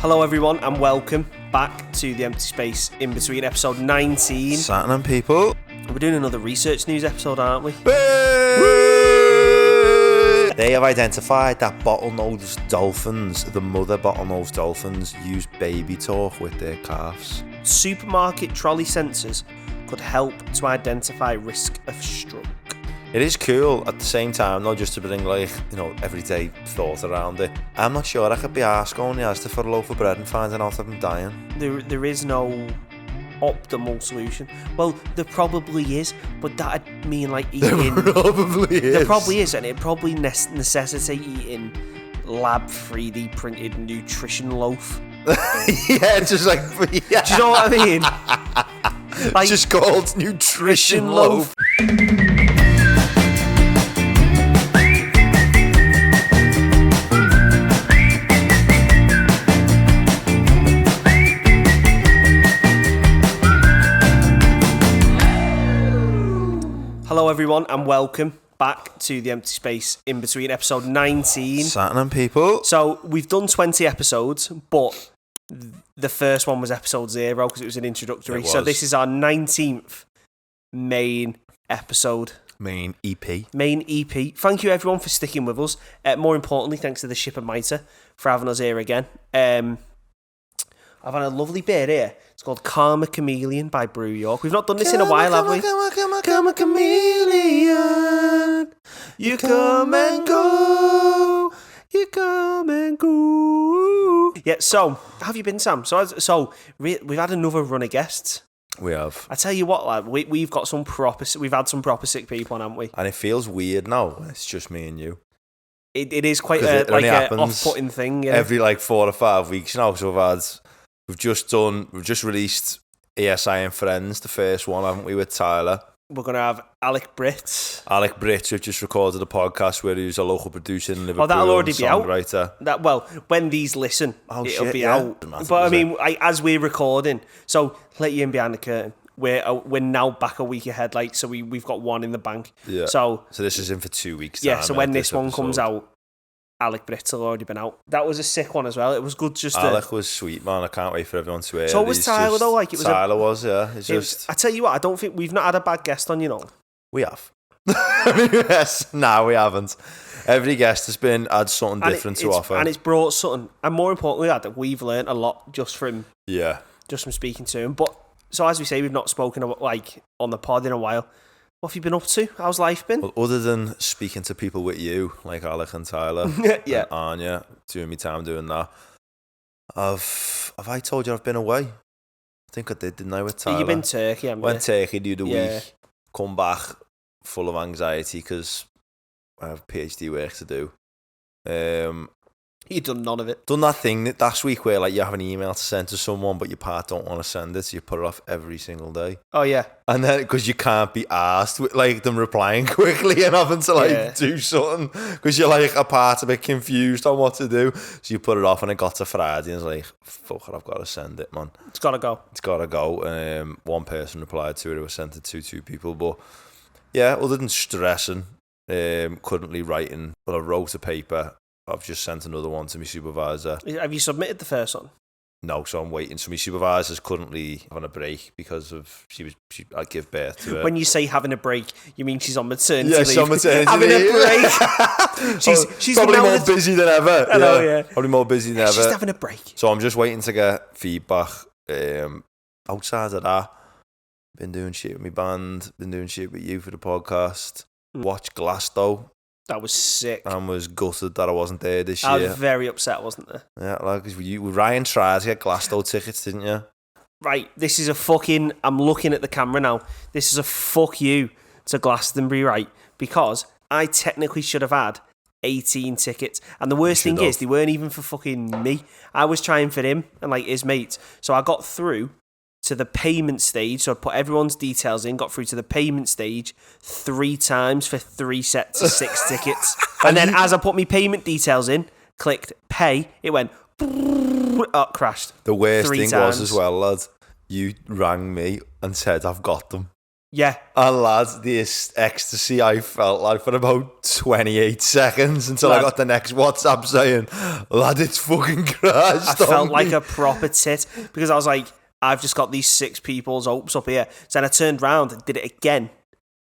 Hello everyone and welcome back to the Empty Space Inbetween episode 19. Saturn people. We're doing another research news episode, aren't we? They have identified that bottlenose dolphins, the mother bottlenose dolphins, use baby talk with their calves. Supermarket trolley sensors could help to identify risk of stroke. It is cool at the same time, not just to bring everyday thought around it. I'm not sure I could be arsed going the Asda for a loaf of bread and finding out I'm dying. There is no optimal solution. Well, there probably is, but that'd mean like eating. There probably is. There probably is, and it probably necessitate eating lab 3D printed nutrition loaf. Yeah, just like yeah. Do you know what I mean? Like, just called nutrition loaf. Hello everyone and welcome back to the Empty Space Inbetween episode 19. Saturn people. So we've done 20 episodes, but the first one was episode 0 because it was an introductory. So this is our 19th main episode. Main EP. Thank you everyone for sticking with us. More importantly, thanks to the Ship and Mitre for having us here again. I've had a lovely beer here. It's called Karma Chameleon by Brew York. We've not done this in a while, have we? Karma Chameleon. You come and go. You come and go. Yeah, so, how have you been, Sam? We've had another run of guests. We have. I tell you what, lad, we've had some proper sick people on, haven't we? And it feels weird now when it's just me and you. It is quite an off-putting thing. Yeah. Every 4 or 5 weeks now, so we've just released ESI and Friends, the first one, haven't we, with Tyler? We're going to have Alec Britt, who've just recorded a podcast where he's a local producer in Liverpool. Oh, that'll already be out. When these listen, it'll be out. But I mean, as we're recording, so let you in behind the curtain. We're now back a week ahead, so we've got one in the bank. Yeah. So this is in for 2 weeks. Yeah. So when this one comes out, Alec Britt's already been out. That was a sick one as well. It was good. Alec was sweet, man. I can't wait for everyone to hear. So was Tyler though. Tyler was. It's just. I tell you what, I don't think we've not had a bad guest on. We have. Yes. No, we haven't. Every guest has had something different to offer, and it's brought something. And more importantly, that we've learned a lot just from speaking to him. But so as we say, we've not spoken about, on the pod in a while. What have you been up to? How's life been? Well, other than speaking to people with you, like Alec and Tyler, yeah, and Anya, doing me time doing that. Have I told you I've been away? I think I did, didn't I, with Tyler? You've been Turkey, haven't you? Went Turkey the other week, come back full of anxiety because I have PhD work to do. You've done none of it. Done that thing last week where you have an email to send to someone, but your part don't want to send it, so you put it off every single day. Oh yeah. And then because you can't be asked with them replying quickly and having to do something because you're a part a bit confused on what to do, so you put it off, and it got to Friday and it's fuck it, I've got to send it, man. It's gotta go. One person replied to it. It was sent to two people, but yeah, other than stressing, currently writing. Well, I wrote a paper. I've just sent another one to my supervisor. Have you submitted the first one? No, so I'm waiting. So my supervisor's currently having a break because of I give birth to her. When you say having a break, you mean she's on maternity leave? Yes, on maternity having leave. Having a break. she's probably more busy than ever. I know, yeah. Probably more busy than ever. She's having a break. So I'm just waiting to get feedback. Outside of that, been doing shit with my band, been doing shit with you for the podcast. Watched Glass though. That was sick. And was gutted that I wasn't there this year. I was very upset, wasn't there? Yeah, Ryan tried to get Glasgow tickets, didn't you? Right, this is I'm looking at the camera now. This is a fuck you to Glastonbury, right? Because I technically should have had 18 tickets. And the worst thing is, they weren't even for fucking me. I was trying for him and his mates. So I got through to the payment stage, so I put everyone's details in, got through to the payment stage 3 times for 3 sets of 6 tickets. And then as I put my payment details in, clicked pay, it went, crashed. The worst 3 thing times. was as well, lad, you rang me and said, I've got them. Yeah. And lads, this ecstasy I felt like for about 28 seconds until I got the next WhatsApp saying, lad, it's fucking crashed. I felt like a proper tit because I was like, I've just got these 6 people's hopes up here. So then I turned round and did it again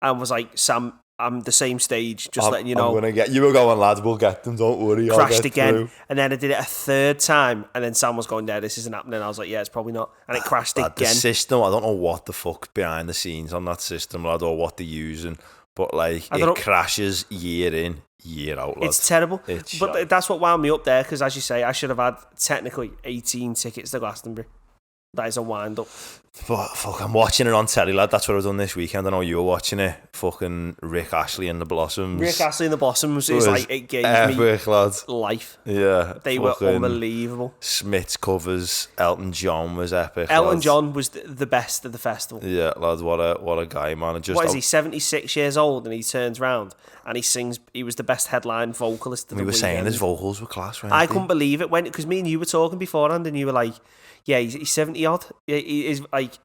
and was like, Sam, I'm the same stage, just letting you know. You were going, lads, we'll get them, don't worry. Crashed again. Through. And then I did it a 3rd time. And then Sam was going, yeah, this isn't happening. I was like, yeah, it's probably not. And it crashed again. The system, I don't know what the fuck behind the scenes on that system, lad, or what they're using. But like, it crashes year in, year out, lad. It's terrible. But that's what wound me up there, because as you say, I should have had technically 18 tickets to Glastonbury. That is a wind-up. But fuck, I'm watching it on telly, lad. That's what I've done this weekend. I know you were watching it. Fucking Rick Astley and the Blossoms. Rick Astley and the Blossoms is like, it gave epic, me lad. life. Yeah. They were unbelievable. Smith's covers. Elton John was epic. Elton John was the best of the festival. Yeah, lad, what a guy, man. What is he, 76 years old, and he turns round and he sings, he was the best headline vocalist of the weekend. We were saying his vocals were class, right? I couldn't believe it, because me and you were talking beforehand and you were like, yeah, he's 70 odd. He is like,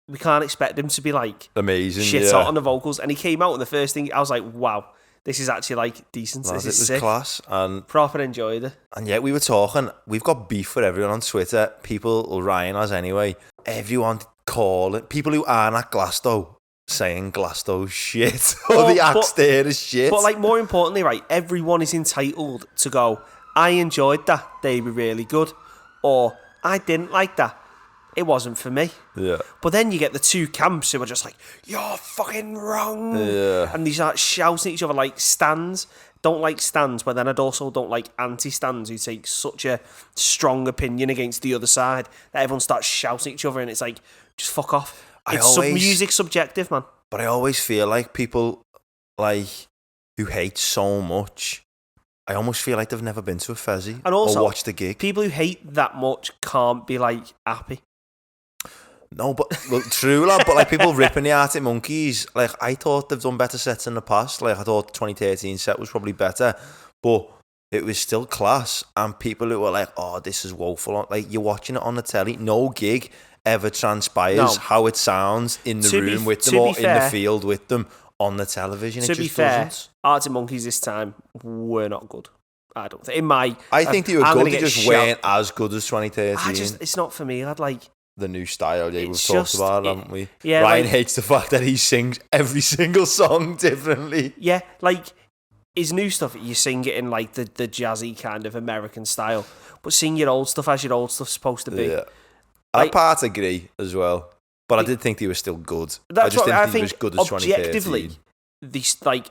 we can't expect him to be like amazing, shit hot on the vocals. And he came out and the first thing I was like, wow, this is actually like decent. Lad, this is sick. Class and proper enjoyed it. And yet we were talking. We've got beef with everyone on Twitter. People, or Ryan has anyway. Everyone calling people who aren't at Glasgow saying Glasgow's shit or the acts there is shit. But like more importantly, right, everyone is entitled to go, I enjoyed that, they were really good, or I didn't like that, it wasn't for me. Yeah. But then you get the 2 camps who are just like, you're fucking wrong. Yeah. And they start shouting at each other like stands. Don't like stands, but then I also don't like anti-stands who take such a strong opinion against the other side that everyone starts shouting at each other and it's like, just fuck off. Music's subjective, man. But I always feel like people like who hate so much, I almost feel like they've never been to a Fezzy and also, or watched a gig. People who hate that much can't be like happy. No, but well, true, lad. But like people ripping the Arctic Monkeys, like I thought they've done better sets in the past. Like I thought the 2013 set was probably better, but it was still class. And people who were like, "Oh, this is woeful," like you're watching it on the telly. No gig ever transpires how it sounds in the room with them or in the field with them on the television. To be fair, Arctic Monkeys this time were not good. I don't think. I think they were good. They just weren't as good as 2013. It's not for me. I'd like the new style. Yeah, we've talked about it, haven't we? Yeah, Ryan hates the fact that he sings every single song differently. Yeah, like his new stuff, you sing it in like the jazzy kind of American style, but sing your old stuff as your old stuff's supposed to be. Yeah. I part agree as well, but I did think they were still good. I just didn't think they were as good as 2013. Objectively,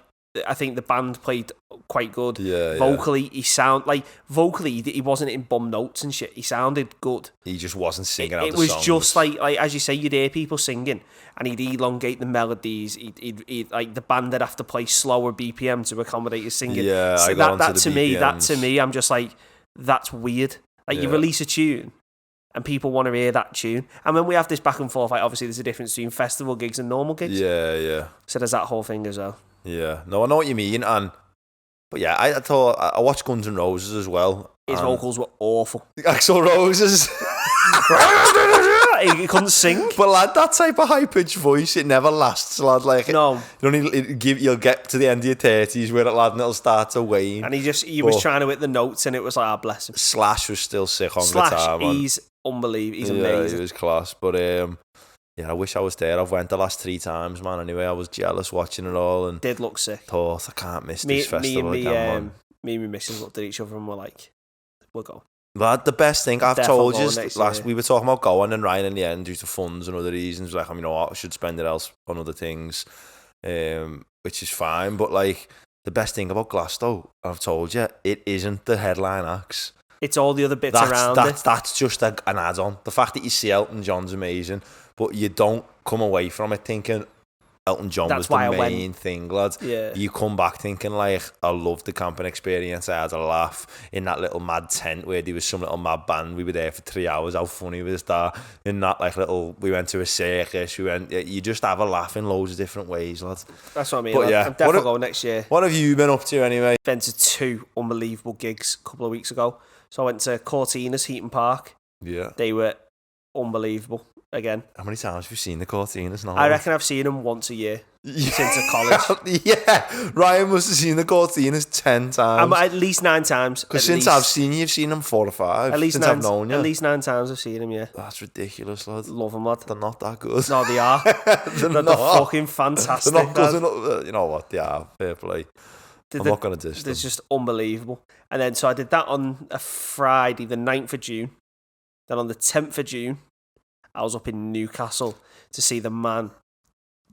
I think the band played quite good. Yeah, vocally, he wasn't in bum notes and shit. He sounded good. He just wasn't singing out the songs. It was songs. just like as you say, you'd hear people singing, and he'd elongate the melodies. He'd like the band would have to play slower BPM to accommodate his singing. Yeah, so that to me, I'm just like, that's weird. Like you release a tune, and people want to hear that tune. And when we have this back and forth, like obviously there's a difference between festival gigs and normal gigs. Yeah. So there's that whole thing as well. Yeah, no, I know what you mean, but yeah, I thought I watched Guns N' Roses as well. His vocals were awful. Axl Roses, he couldn't sing. But lad, that type of high pitched voice, it never lasts, lad. Like no, you'll get to the end of your 30s where it'll start to wane. And he was trying to hit the notes, and it was like, bless him. Slash was still sick on guitar, man. He's unbelievable. He's amazing. He was class, but yeah, I wish I was there. I've went the last 3 times, man. Anyway, I was jealous watching it all and did look sick. Thought I can't miss this festival again, man. Me and my missus looked at each other and were like, "We'll go." Lad, the best thing I've told you is we were talking about going, and Ryan in the end, due to funds and other reasons, like, you know what, I should spend it else on other things, which is fine. But like the best thing about Glasgow, I've told you, it isn't the headline acts. It's all the other bits around it. That's just an add-on. The fact that you see Elton John's amazing, but you don't come away from it thinking Elton John was the main thing, lads. Yeah. You come back thinking like, I loved the camping experience. I had a laugh in that little mad tent where there was some little mad band. We were there for 3 hours. How funny was that? In that like we went to a circus. You just have a laugh in loads of different ways, lads. That's what I mean. But yeah, I'm definitely going next year. What have you been up to anyway? Been to 2 unbelievable gigs a couple of weeks ago. So I went to Cortina's Heaton Park. Yeah. They were unbelievable again. How many times have you seen the Cortinas now? I reckon I've seen them once a year since college. Yeah, Ryan must have seen the Cortinas 10 times. At least 9 times. Because since I've seen you, you've seen them 4 or 5. At least since 9, I've known you. At least 9 times I've seen them, yeah. That's ridiculous, lad. Love them, lad. They're not that good. No, they are. They're fucking fantastic. They're not good enough. You know what? They are. Fair play. I'm not going to diss them. It's just unbelievable. And then, so I did that on a Friday, the 9th of June. Then on the 10th of June, I was up in Newcastle to see the man,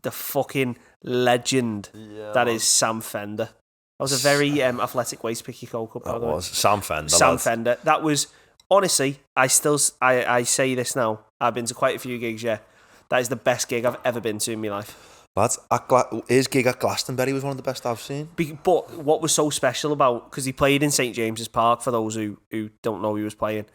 the fucking legend that is Sam Fender. That was a very athletic waist picky Coke Cup. That was Sam Fender. Sam Fender. That was, honestly, I say this now. I've been to quite a few gigs, yeah. That is the best gig I've ever been to in my life. Lads, his gig at Glastonbury was one of the best I've seen. But what was so special about, because he played in St James's Park, for those who don't know he was playing,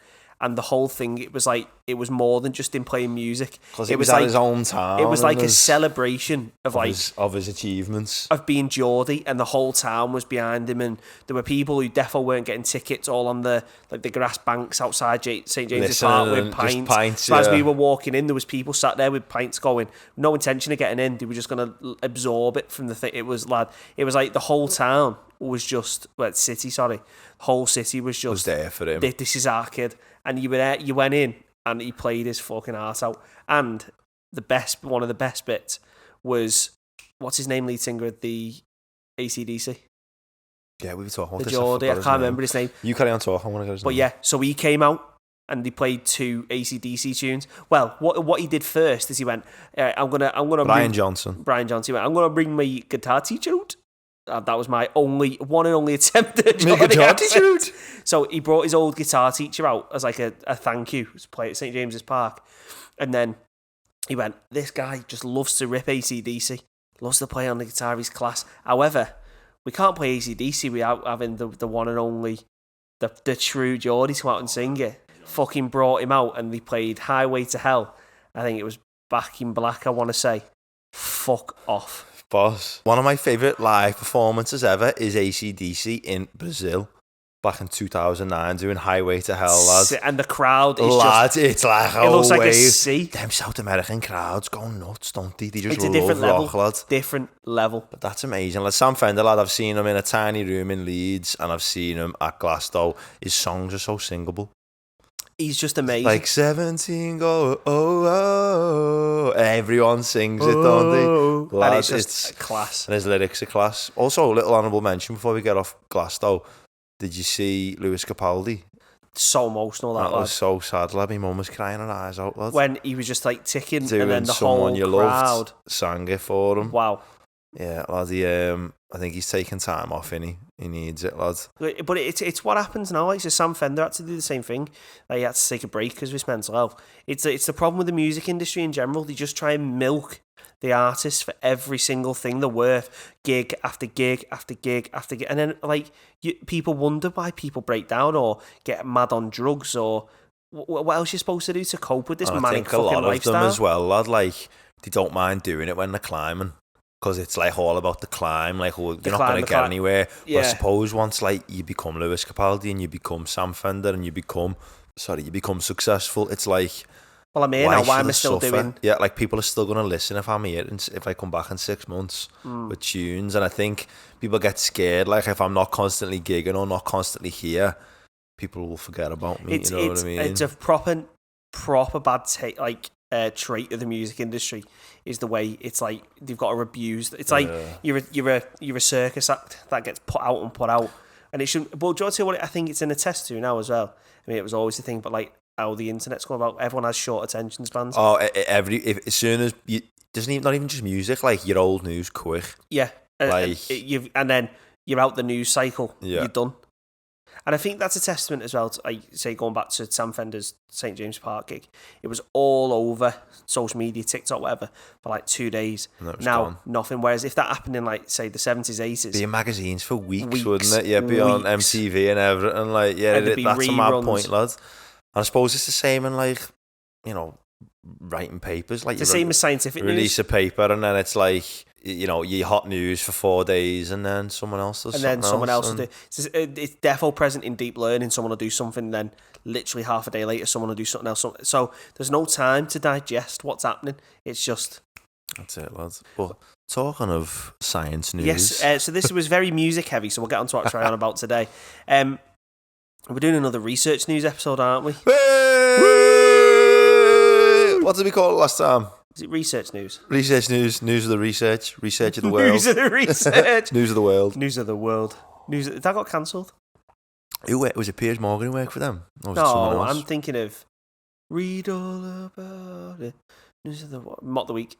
and the whole thing, it was more than just him playing music. Because it was at his own town. It was like a celebration of his achievements. Of being Geordie, and the whole town was behind him, and there were people who defo weren't getting tickets all on the grass banks outside St James's Park with pints. So as we were walking in, there was people sat there with pints going, no intention of getting in, they were just going to absorb it from the thing. It was like the whole town was just, the whole city was just... was there for him. This is our kid. And you went in, and he played his fucking heart out. And one of the best bits was, what's his name, lead singer of the AC/DC? Yeah, we were talking about the Geordie, I can't remember his name. You carry on talking, I'm going to get his name. But yeah, so he came out, and he played 2 AC/DC tunes. Well, what he did first is he went, I'm gonna Brian Johnson. He went, I'm gonna bring my guitar teacher out. That was my one and only attempt at guitar teacher. So he brought his old guitar teacher out as like a thank you to play at St James's Park. And then he went, this guy just loves to rip AC/DC, loves to play on the guitar, he's class. However, we can't play AC/DC without having the one and only, the true Geordie to come out and sing it. Fucking brought him out, and they played Highway to Hell. I think it was Back in Black, I want to say. Fuck off. Boss. One of my favourite live performances ever is AC/DC in Brazil back in 2009 doing Highway to Hell, lads. And the crowd is it's like it looks like a sea. Them South American crowds go nuts, don't they? They just it's a different level, rock, lad. Different level. But that's amazing. Like Sam Fender, lad, I've seen him in a tiny room in Leeds, and I've seen him at Glasgow. His songs are so singable. He's just amazing. Like 17 go, oh. Everyone sings it, don't they? Lad, and it's class. And his lyrics are class. Also, a little honourable mention before we get off Glasgow. Did you see Lewis Capaldi? So emotional, that was so sad, lad. My mum was crying her eyes out, lad. When he was just like ticking, doing and then the Someone whole You crowd Loved sang it for him. Wow. Yeah, lad. I think he's taking time off, innit? He needs it, lad. But it's what happens now. Like, so Sam Fender had to do the same thing. Like, he had to take a break because of his mental health. It's the problem with the music industry in general. They just try and milk the artists for every single thing they're worth, gig after gig after gig after gig, and then people wonder why people break down or get mad on drugs or what else you're supposed to do to cope with this manic fucking lifestyle. I think a lot of them as well, lad. Like, they don't mind doing it when they're climbing. Because it's like all about the climb, like you're not going to get anywhere. Yeah. But I suppose once like you become Lewis Capaldi and you become Sam Fender and you become successful, it's like, well, I'm here now, why am I still doing? Yeah, like people are still going to listen if I'm here and if I come back in 6 months with tunes. And I think people get scared, like if I'm not constantly gigging or not constantly here, people will forget about me, you know what I mean? It's a proper bad trait of the music industry is the way it's like they've got to abuse. It's like you're a circus act that gets put out, and it shouldn't. But do you want to see what I think it's in a test to now as well? I mean, it was always the thing, but like how the internet's going about, everyone has short attention spans. Oh, as soon as you not even just music, like your old news quick. Yeah, like and then you're out the news cycle. Yeah. You're done. And I think that's a testament as well to, like, say, going back to Sam Fender's St. James Park gig. It was all over social media, TikTok, whatever, for like 2 days. Now, nothing. Whereas if that happened in, like, say, the 70s, 80s... Be in magazines for weeks, wouldn't it? Yeah, be on MTV and everything. Like, yeah, that's a mad point, lad. And I suppose it's the same in, like, you know, writing papers. Like, it's the same as scientific release news. A paper and then it's like your hot news for 4 days, and then someone else does something else. And then someone else will do... It's defo present in deep learning. Someone will do something, then literally half a day later, someone will do something else. So there's no time to digest what's happening. It's just... That's it, lads. But talking of science news... Yes, so this was very music heavy, so we'll get on to what we're on about today. We're doing another research news episode, aren't we? What did we call it last time? Is it research news? Research news, news of the research of the world. News of the research. News of the world. News of the world. That got cancelled? Was it Piers Morgan who worked for them? Or was it no, someone else? I'm thinking of Read All About It. News of the Mock the Week.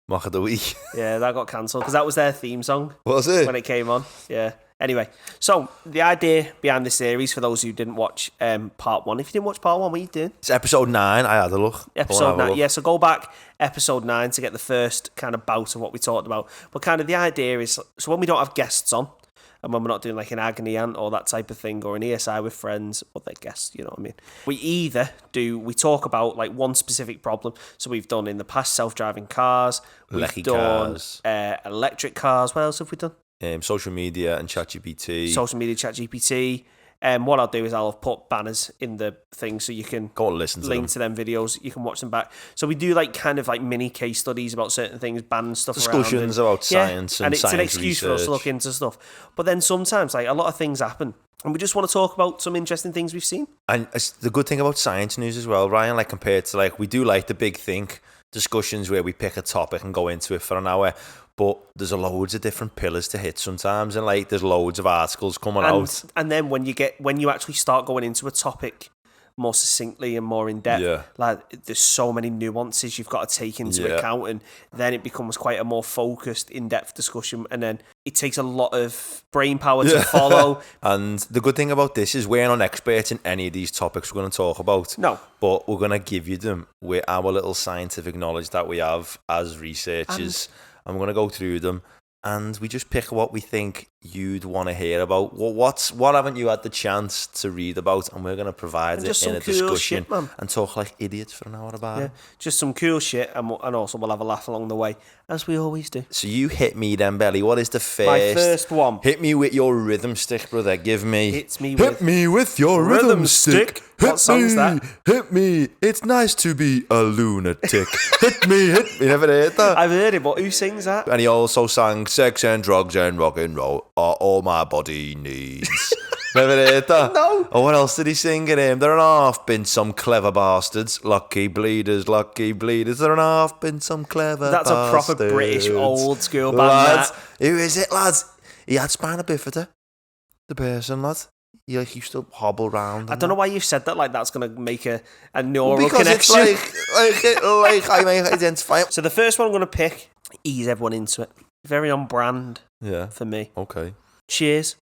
Mock of the Week. Yeah, that got cancelled because that was their theme song. Was it? When it came on. Yeah. Anyway, so the idea behind the series, for those who didn't watch part 1, if you didn't watch part 1, what are you doing? It's episode 9. I had a look. Episode 9, yeah. So go back episode 9 to get the first kind of bout of what we talked about. But kind of the idea is, so when we don't have guests on, and when we're not doing like an agony aunt or that type of thing, or an ESI with friends, or their guests, you know what I mean? We talk about like one specific problem. So we've done in the past self-driving cars, we've done electric cars. What else have we done? Social media and ChatGPT. Social media, ChatGPT. What I'll do is I'll put banners in the thing so you can go and listen to link to them videos. You can watch them back. So we do like kind of like mini case studies about certain things, ban stuff discussions around. About science and it's an excuse research. For us to look into stuff. But then sometimes like a lot of things happen and we just want to talk about some interesting things we've seen. And the good thing about science news as well, Ryan, like compared to like we do like the big think discussions where we pick a topic and go into it for an hour. But there's loads of different pillars to hit sometimes, and like there's loads of articles coming out. And then when you actually start going into a topic more succinctly and more in depth, like there's so many nuances you've got to take into account, and then it becomes quite a more focused, in-depth discussion, and then it takes a lot of brain power to follow. And the good thing about this is we're not experts in any of these topics we're going to talk about. No. But we're going to give you them with our little scientific knowledge that we have as researchers. And we're going to go through them, and we just pick what we think you'd want to hear about. What haven't you had the chance to read about? And we're going to provide it in a discussion and talk like idiots for an hour about it. Just some cool shit, and also we'll have a laugh along the way, as we always do. So you hit me then, Belly. What is the first? My first one. Hit me with your rhythm stick, brother. Hit me with your rhythm stick. What song's that? Hit me. It's nice to be a lunatic. Hit me. You never heard that? I've heard it, but who sings that? And he also sang sex and drugs and rock and roll are all my body needs. Never heard that? No. Oh, what else did he sing in him? There are half been some clever bastards. Lucky bleeders. There are half been some clever bastards. That's a proper British old school band, lads. Who is it, lads? He had spina bifida. The person, lads. He used to hobble round. I don't know why you've said that like that's going to make a neural connection. It's like I may identify it. So the first one I'm going to pick, ease everyone into it. Very on brand for me. Okay. Cheers.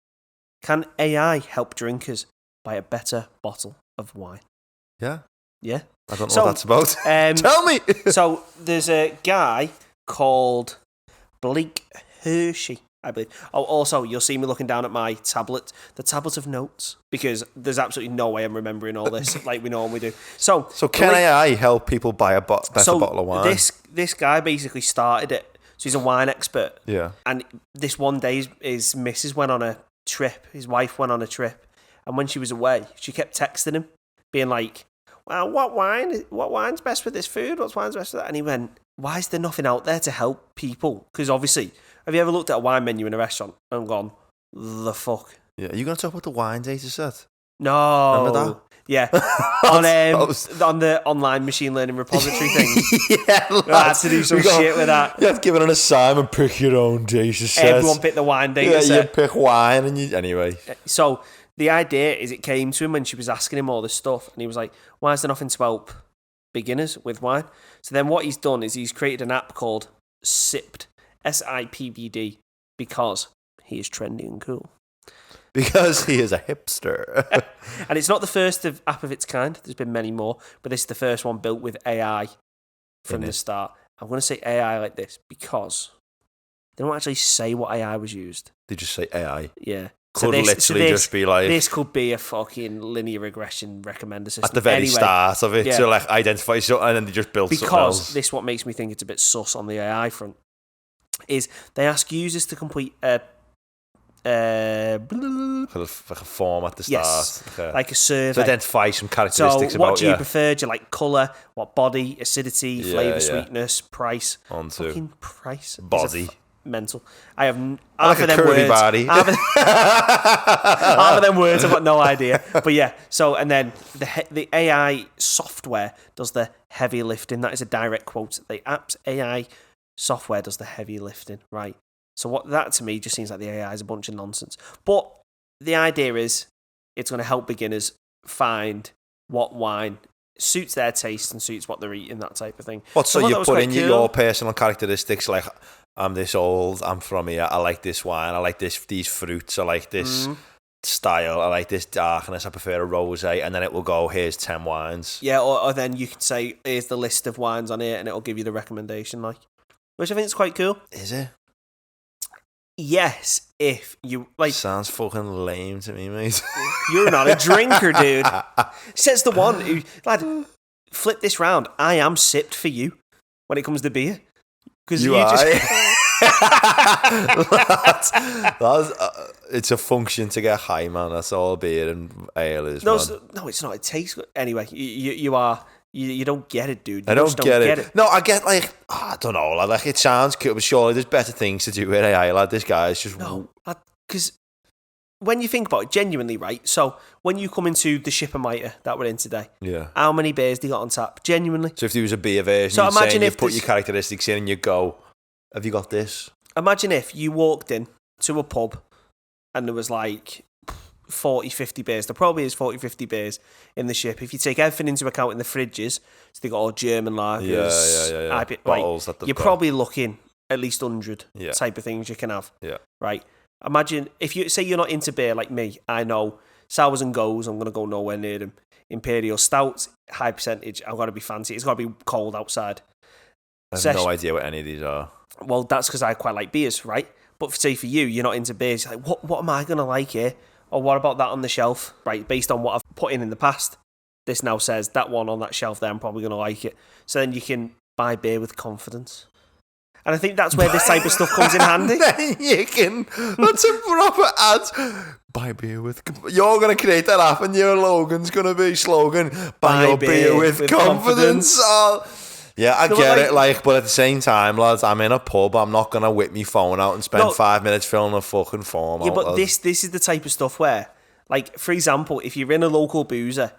Can AI help drinkers buy a better bottle of wine? Yeah. Yeah. I don't know what that's about. Tell me. So there's a guy called Blake Hershey, I believe. Oh, also, you'll see me looking down at my tablet, the tablet of notes, because there's absolutely no way I'm remembering all this like we normally do. So can AI help people buy a better bottle of wine? This guy basically started it. So he's a wine expert. Yeah. And this one day, his missus went on a trip. His wife went on a trip. And when she was away, she kept texting him, being like, well, what wine's best for this food? What's wine's best for that? And he went, why is there nothing out there to help people? Because obviously, have you ever looked at a wine menu in a restaurant and gone, the fuck? Yeah. Are you going to talk about the wine data set? No. Remember that? Yeah, on the online machine learning repository thing. Yeah, I had to do some shit with that. You have to give it an assignment, pick your own data set. Everyone pick the wine data set. Yeah, you pick wine and anyway. So the idea is it came to him when she was asking him all this stuff, and he was like, why is there nothing to help beginners with wine? So then what he's done is he's created an app called Sipped, SIPBD, because he is trendy and cool. Because he is a hipster. And it's not the first app of its kind. There's been many more. But this is the first one built with AI from the start. I'm going to say AI like this because they don't actually say what AI was used. They just say AI. Yeah. Could literally just be like... This could be a fucking linear regression recommender system. At the very start of it. Yeah. To like identify something and then they just build something else. Because this what makes me think it's a bit sus on the AI front. is they ask users to complete a like a form at the start. Yes, okay. like a survey. To identify some characteristics so about what do you prefer? Do you like colour? What body? Acidity? Flavour? Sweetness? Price? On to fucking price. body. Mental. I have half of them words. Body. Half of them words. I've got no idea. But yeah. So and then the AI software does the heavy lifting. That is a direct quote. The app's AI software does the heavy lifting. Right. So what that to me just seems like the AI is a bunch of nonsense. But the idea is it's going to help beginners find what wine suits their taste and suits what they're eating, that type of thing. What, so you put in your personal characteristics, like I'm this old, I'm from here, I like this wine, I like these fruits, I like this style, I like this darkness, I prefer a rosé, and then it will go, here's 10 wines. Yeah, or then you could say, here's the list of wines on here, and it'll give you the recommendation, like, which I think is quite cool. Is it? Yes, if you like. Sounds fucking lame to me, mate. You're not a drinker, dude. Says the one who, lad, flip this round. I am sipped for you when it comes to beer. Because you just. It's a function to get high, man. That's all beer and ale is. No, it's not. It tastes good. Anyway, you are. You don't get it, dude. I don't get it. No, I get like, I don't know, like it sounds cool, but surely there's better things to do with AI. Like this guy is just because when you think about it, genuinely, right? So when you come into the Shipper Mitre that we're in today, how many beers do you got on tap? Genuinely. So if there was a beer version, so imagine if you put your characteristics in and you go, have you got this? Imagine if you walked in to a pub and there was like 40, 50 beers. There probably is 40, 50 beers in the ship. If you take everything into account in the fridges, so they got all German lagers, IPA, bottles that you're probably looking at least 100 type of things you can have. Yeah. Right. Imagine if you say you're not into beer like me, I know sours and goes, I'm going to go nowhere near them. Imperial Stout, high percentage, I've got to be fancy. It's got to be cold outside. I have no idea what any of these are. Well, that's because I quite like beers, right? But say for you, you're not into beers. You're like, what am I going to like here? Or what about that on the shelf, right? Based on what I've put in the past, this now says that one on that shelf there, I'm probably going to like it. So then you can buy beer with confidence. And I think that's where this type of stuff comes in handy. Then you can, that's a proper ad. Buy beer with, you're going to create that app and your slogan's going to be buy your beer with confidence. Oh. Yeah, I get it, but at the same time, lads, I'm in a pub. I'm not going to whip my phone out and spend 5 minutes filling a fucking form out. Yeah, but this is the type of stuff where, like, for example, if you're in a local boozer,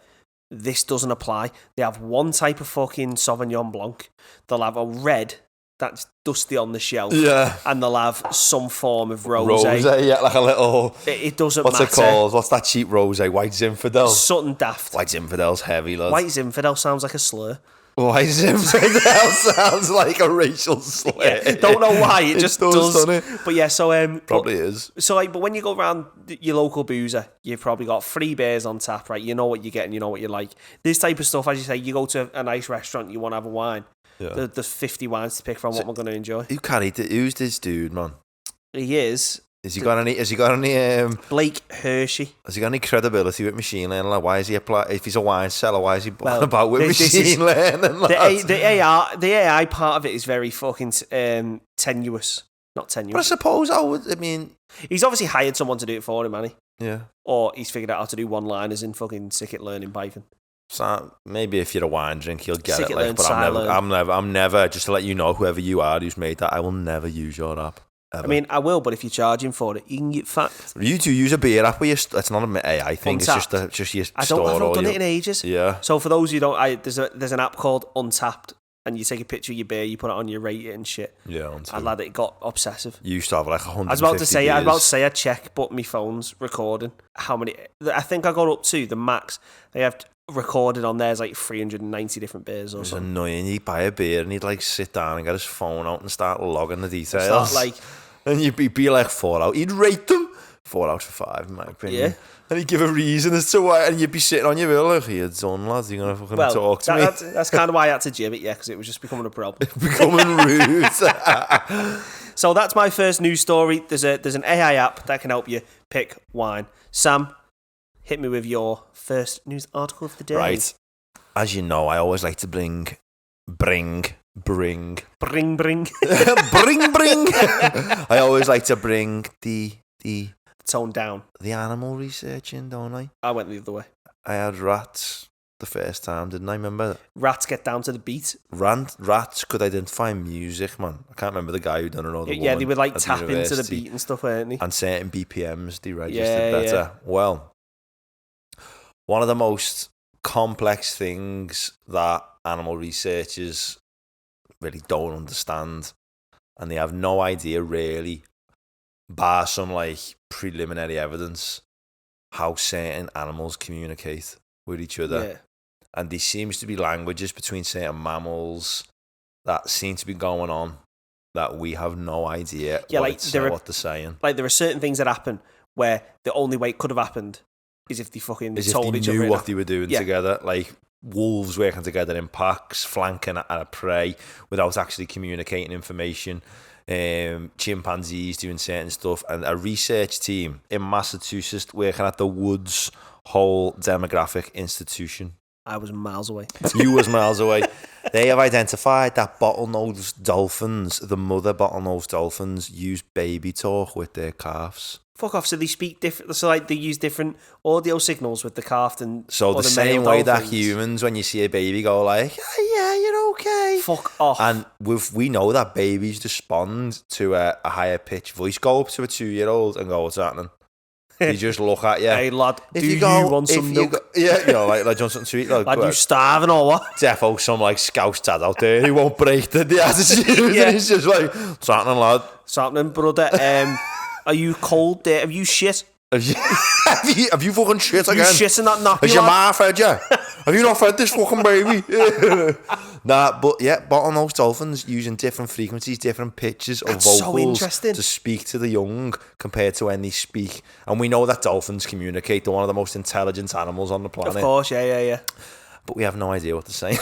this doesn't apply. They have one type of fucking Sauvignon Blanc. They'll have a red that's dusty on the shelf. Yeah. And they'll have some form of rosé. Rosé, yeah, like a little... It doesn't matter. What's it called? What's that cheap rosé? White Zinfandel? Something daft. White Zinfandel's heavy, lads. White Zinfandel sounds like a slur. White Zinfandel sounds like a racial slur. Yeah, don't know why, it just does. But yeah, so... probably is. So, but when you go around your local boozer, you've probably got 3 beers on tap, right? You know what you're getting, you know what you like. This type of stuff, as you say, you go to a nice restaurant, you want to have a wine. Yeah. There's 50 wines to pick from. What we're going to enjoy. Who's this dude, man? He is. Has he got any? Blake Hershey. Has he got any credibility with machine learning? Like, why is he if he's a wine seller? Why is he about with machine learning? The AI part of it is very fucking tenuous. Not tenuous. But I suppose he's obviously hired someone to do it for him, hasn't he? Yeah. Or he's figured out how to do one-liners in fucking scikit-learn in Python. So maybe if you're a wine drink, you'll get it. But I'm never. Just to let you know, whoever you are who's made that, I will never use your app. Ever. I mean, I will, but if you're charging for it, you can get fucked. You do use a beer app, it's not an AI thing. Untapped. It's just your I've store. not done it in ages. Yeah. So for those who don't, there's an app called Untapped, and you take a picture of your beer, you put it on, you rate it and shit. Yeah. And lad, it got obsessive. You used to have like 150 I was about to say I check, but my phone's recording how many. I think I got up to the max. They have recorded on there's like 390 different beers or something. It's annoying. He'd buy a beer and he'd like sit down and get his phone out and start logging the details. And you'd be like 4 out. He'd rate them 4 out of 5, in my opinion. Yeah. And he'd give a reason as to why, and you'd be sitting on your bill like, you're done, lads, you're going to fucking talk to me. That's kind of why I had to jib it, yeah, because it was just becoming a problem. Becoming rude. So that's my first news story. There's an AI app that can help you pick wine. Sam, hit me with your first news article of the day. Right. As you know, I always like to bring bring. Bring. bring. I always like to bring the Tone down. The animal research in, don't I? I went the other way. I had rats the first time, didn't I? Remember? Rats get down to the beat. Rats could identify music, man. I can't remember the guy who done it or the Yeah, woman they would like at tap into the university. beat and stuff, weren't they? And certain BPMs they registered better. Well, one of the most complex things that animal researchers really don't understand, and they have no idea really, bar some like preliminary evidence, how certain animals communicate with each other. Yeah. And there seems to be languages between certain mammals that seem to be going on that we have no idea what they're saying. Like there are certain things that happen where the only way it could have happened is if they fucking told each other. Knew what they were doing together. Like wolves working together in packs, flanking at a prey without actually communicating information. Chimpanzees doing certain stuff, and a research team in Massachusetts working at the Woods Hole Demographic Institution. I was miles away. You was miles away. They have identified that bottlenose dolphins, the mother bottlenose dolphins, use baby talk with their calves. Fuck off. So they speak different. So like they use different audio signals with the calf and. So the same way that humans, when you see a baby, go like, oh, "Yeah, you're okay." Fuck off. And we know that babies respond to a higher pitch voice. Go up to a 2-year-old and go, "What's happening?" He just look at you. Hey lad, do you want some milk? Like something to eat. Like, lad, you starving or what? Defo some like scouse dad out there who won't break the attitude. Yeah. He's just like, "What's happening, lad? What's happening, brother? Are you cold there? Have you shit? Have you fucking shit again? You shitting that nappy, Has your ma fed you? Have you not fed this fucking baby?" Nah, but yeah, bottlenose dolphins using different frequencies, different pitches of vocals to speak to the young compared to when they speak. And we know that dolphins communicate. They're one of the most intelligent animals on the planet. Of course, yeah. But we have no idea what they're saying.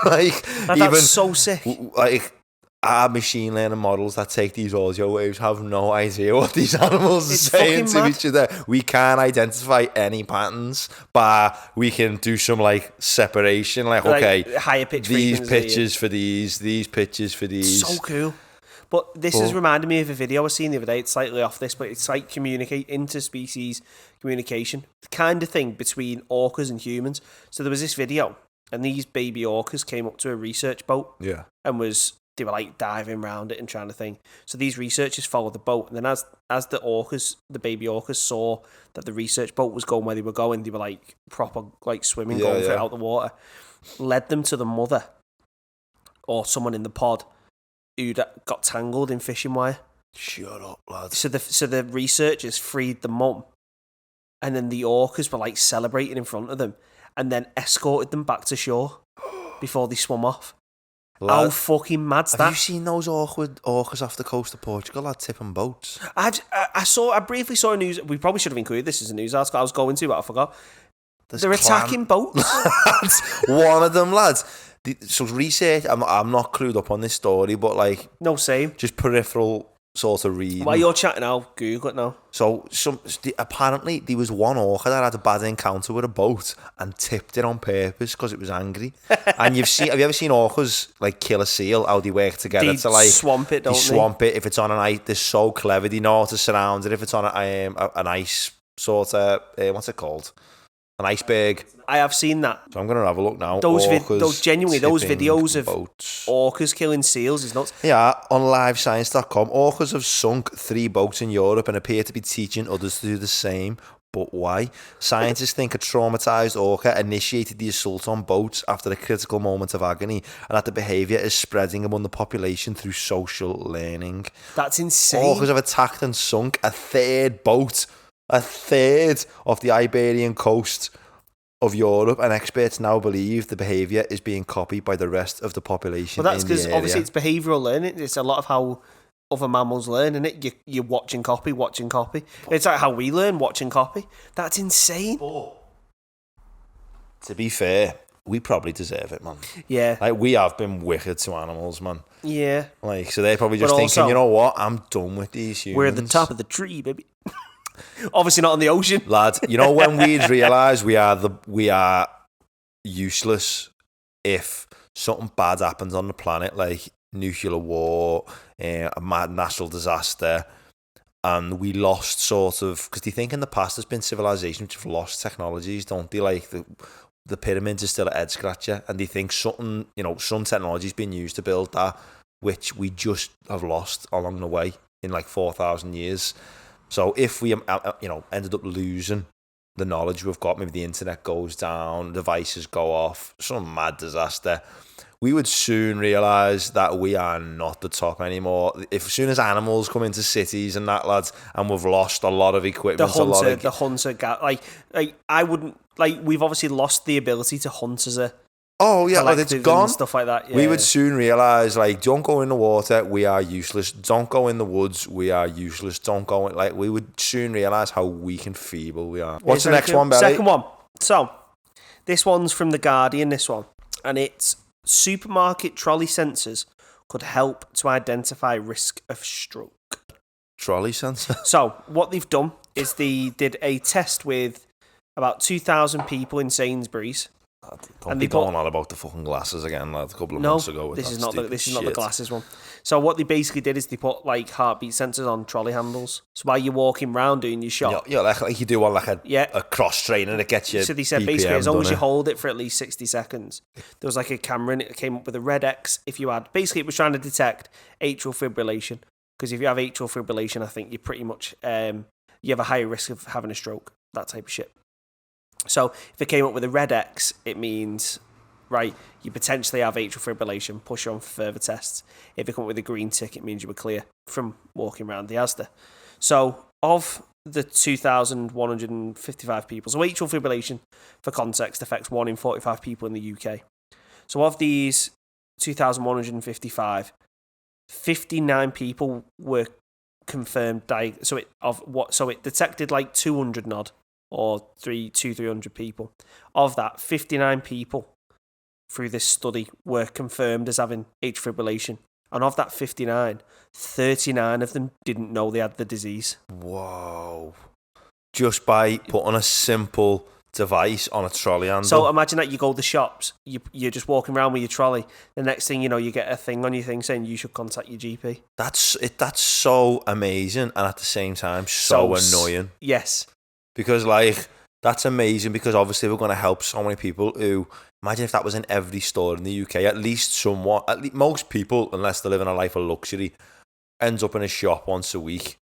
That's so sick. Like, our machine learning models that take these audio waves have no idea what these animals are saying to each other. We can't identify any patterns, but we can do some like separation. Like okay, higher pitch these pitches for these pitches for these. So cool. But this has reminded me of a video I seen the other day. It's slightly off this, but it's like interspecies communication, the kind of thing between orcas and humans. So there was this video, and these baby orcas came up to a research boat, and they were like diving around it and trying to think. So these researchers followed the boat, and then as the baby orcas saw that the research boat was going where they were going, they were like proper like swimming, going for it out the water, led them to the mother or someone in the pod who got tangled in fishing wire. Shut up, lads. So the researchers freed the mum, and then the orcas were like celebrating in front of them, and then escorted them back to shore before they swum off. How fucking mad's that? Have you seen those awkward orcas off the coast of Portugal that tipping boats? I briefly saw a news. We probably should have included this as a news article. I was going to, but I forgot. They're attacking boats. One of them, lads. So research. I'm not clued up on this story, but like no, same. Just peripheral sort of reading. While you're chatting, I'll Google it now. So apparently there was one orca that had a bad encounter with a boat and tipped it on purpose because it was angry. And have you ever seen orcas like kill a seal? How they work together to like swamp it, don't they? Swamp it if it's on an ice. They're so clever. They know how to surround it. If it's on an ice sort of what's it called? An iceberg. I have seen that. So I'm going to have a look now. Those videos of boats. orcas killing seals is nuts. Yeah, on livescience.com, orcas have sunk 3 boats in Europe and appear to be teaching others to do the same. But why? Scientists think a traumatized orca initiated the assault on boats after a critical moment of agony, and that the behaviour is spreading among the population through social learning. That's insane. Orcas have attacked and sunk a third boat. A third of the Iberian coast of Europe, and experts now believe the behaviour is being copied by the rest of the population. Well, that's because obviously it's behavioural learning. It's a lot of how other mammals learn, isn't it? You're watching copy. It's like how we learn, watching copy. That's insane. To be fair, we probably deserve it, man. Yeah. Like, we have been wicked to animals, man. Yeah. Like, so they're probably just thinking, you know what? I'm done with these humans. We're at the top of the tree, baby. Obviously not on the ocean. Lad, you know when we'd realise we are useless if something bad happens on the planet, like nuclear war, a mad natural disaster, and we lost sort of, because they think in the past there's been civilizations which have lost technologies, don't they? Like the pyramids are still a head scratcher, and they think something, some technology's been used to build that, which we just have lost along the way in like 4,000 years. So if we, ended up losing the knowledge we've got, maybe the internet goes down, devices go off, some mad disaster, we would soon realise that we are not the top anymore. As soon as animals come into cities and that, lads, and we've lost a lot of equipment, the hunter, I wouldn't, we've obviously lost the ability to hunt as a it's gone. Stuff like that. Yeah. We would soon realise, don't go in the water, we are useless. Don't go in the woods, we are useless. Don't go in, we would soon realise how weak and feeble we are. What's the next one, Belly? Second one. So, this one's from The Guardian, this one. And it's supermarket trolley sensors could help to identify risk of stroke. Trolley sensor? So, what they've done is they did a test with about 2,000 people in Sainsbury's. Don't be going on about the fucking glasses again, lad, a couple of months ago. This is not the glasses one. So what they basically did is they put heartbeat sensors on trolley handles. So while you're walking round doing your shop, like you do on a cross trainer that gets you. So they said BPM, basically as long as you hold it for at least 60 seconds, there was a camera and it came up with a red X. If you had, basically it was trying to detect atrial fibrillation, because if you have atrial fibrillation, I think you pretty much you have a higher risk of having a stroke, that type of shit. So if it came up with a red X, it means, you potentially have atrial fibrillation, push you on for further tests. If it came up with a green tick, it means you were clear from walking around the Asda. So of the 2,155 people, so atrial fibrillation, for context, affects 1 in 45 people in the UK. So of these 2,155, 59 people were confirmed. So it detected 200 odd. Or 300 people. Of that, 59 people through this study were confirmed as having atrial fibrillation. And of that 59, 39 of them didn't know they had the disease. Whoa. Just by putting a simple device on a trolley handle. So imagine that you go to the shops, you're just walking around with your trolley. The next thing you know, you get a thing on your thing saying you should contact your GP. That's so amazing and at the same time so annoying. Yes. Because, that's amazing, because obviously we're going to help so many people who, imagine if that was in every store in the UK, at least most people, unless they're living a life of luxury, ends up in a shop once a week.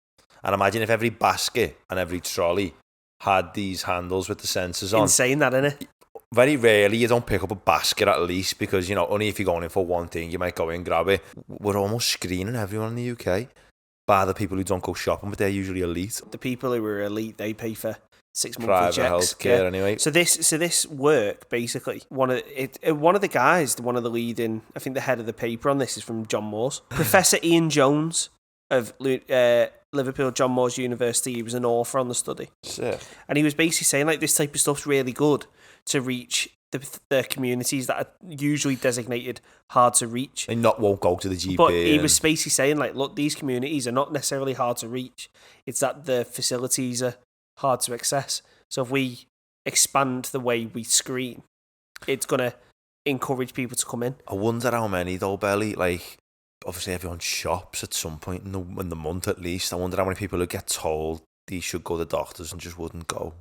And imagine if every basket and every trolley had these handles with the sensors on. Insane that, innit? Very rarely you don't pick up a basket at least, because, only if you're going in for one thing, you might go in and grab it. We're almost screening everyone in the UK. Bar the people who don't go shopping, but they're usually elite. The people who are elite, they pay for 6 monthly private checks. Healthcare, anyway. So this work, basically, one of the guys, one of the leading, I think the head of the paper on this is from John Moores. Professor Ian Jones of Liverpool John Moores University, he was an author on the study. Sick. And he was basically saying this type of stuff's really good to reach the communities that are usually designated hard to reach. They won't go to the GP. But he was basically saying, look, these communities are not necessarily hard to reach. It's that the facilities are hard to access. So if we expand the way we screen, it's going to encourage people to come in. I wonder how many, though, Belly. Obviously everyone shops at some point in the month at least. I wonder how many people who get told they should go to the doctors and just wouldn't go.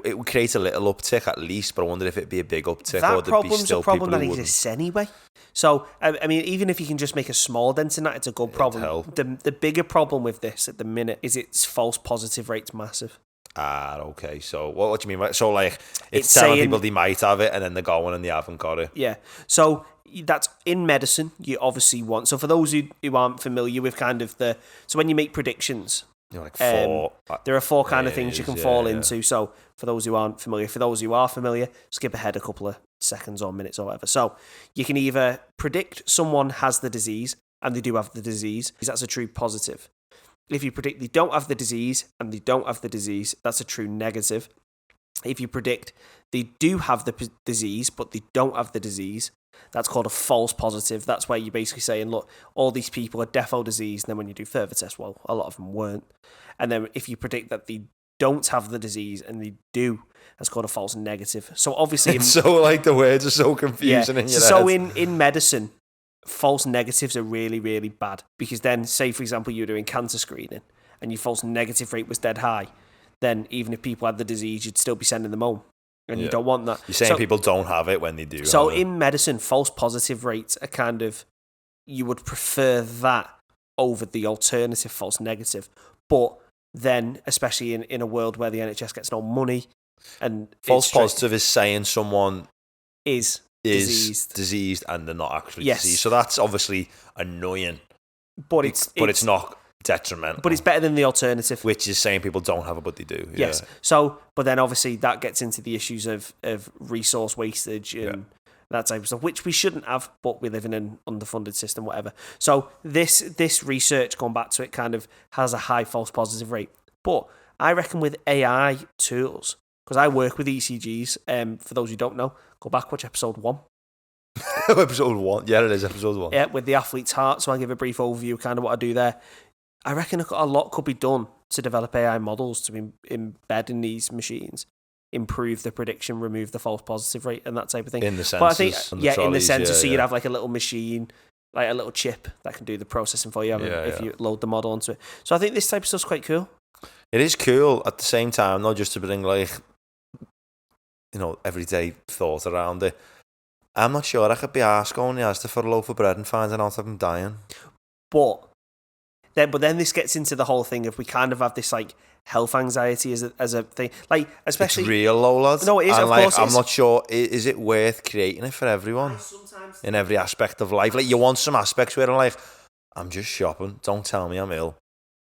It would create a little uptick at least, but I wonder if it'd be a big uptick, or there'd be still people who wouldn't. That problem's a problem that exists anyway. So, I mean, even if you can just make a small dent in that, it's a good problem. The bigger problem with this at the minute is its false positive rate's massive. Okay. So, what do you mean? So, it's telling people they might have it, and then they're going and they haven't got it. Yeah. So, that's in medicine, you obviously want. So, for those who aren't familiar with so when you make predictions, four. There are 4 kind of things you can fall into. So for those who aren't familiar, for those who are familiar, skip ahead a couple of seconds or minutes or whatever. So you can either predict someone has the disease and they do have the disease. That's a true positive. If you predict they don't have the disease and they don't have the disease, that's a true negative. If you predict they do have the disease but they don't have the disease, that's called a false positive. That's where you're basically saying, look, all these people are defo disease, and then when you do further tests, well, a lot of them weren't. And then if you predict that they don't have the disease and they do, that's called a false negative. So obviously, so like the words are so confusing in your head. So in medicine, false negatives are really, really bad, because then, say for example, you're doing cancer screening and your false negative rate was dead high, then even if people had the disease, you'd still be sending them home. And you don't want that. You're saying people don't have it when they do. So in medicine, false positive rates are kind of, you would prefer that over the alternative false negative. But then, especially in a world where the NHS gets no money, and false positive is saying someone is diseased and they're not actually diseased. So that's obviously annoying. But it's not detrimental. But it's better than the alternative, which is saying people don't have it, but they do. Yes. So, but then obviously that gets into the issues of resource wastage and that type of stuff, which we shouldn't have, but we live in an underfunded system, whatever. So this research, going back to it, kind of has a high false positive rate. But I reckon with AI tools, because I work with ECGs, for those who don't know, go back, watch episode 1. Episode 1? Yeah, it is episode 1. Yeah, with the athlete's heart. So I'll give a brief overview, kind of what I do there. I reckon a lot could be done to develop AI models to embed in these machines, improve the prediction, remove the false positive rate, and that type of thing. In the sensors. But I think, in the sensors. So you'd have like a little machine, like a little chip that can do the processing for you if you load the model onto it. So I think this type of stuff's quite cool. It is cool at the same time, not just to bring like, everyday thought around it. I'm not sure I could be arsed going to Asda for a loaf of bread and finding out I'm dying. But then this gets into the whole thing of we kind of have this like health anxiety as a thing, like especially it's real, low lads. No, it is. And of like, course, I'm not sure. Is it worth creating it for everyone in every aspect of life? Like you want some aspects where I'm like, I'm just shopping. Don't tell me I'm ill.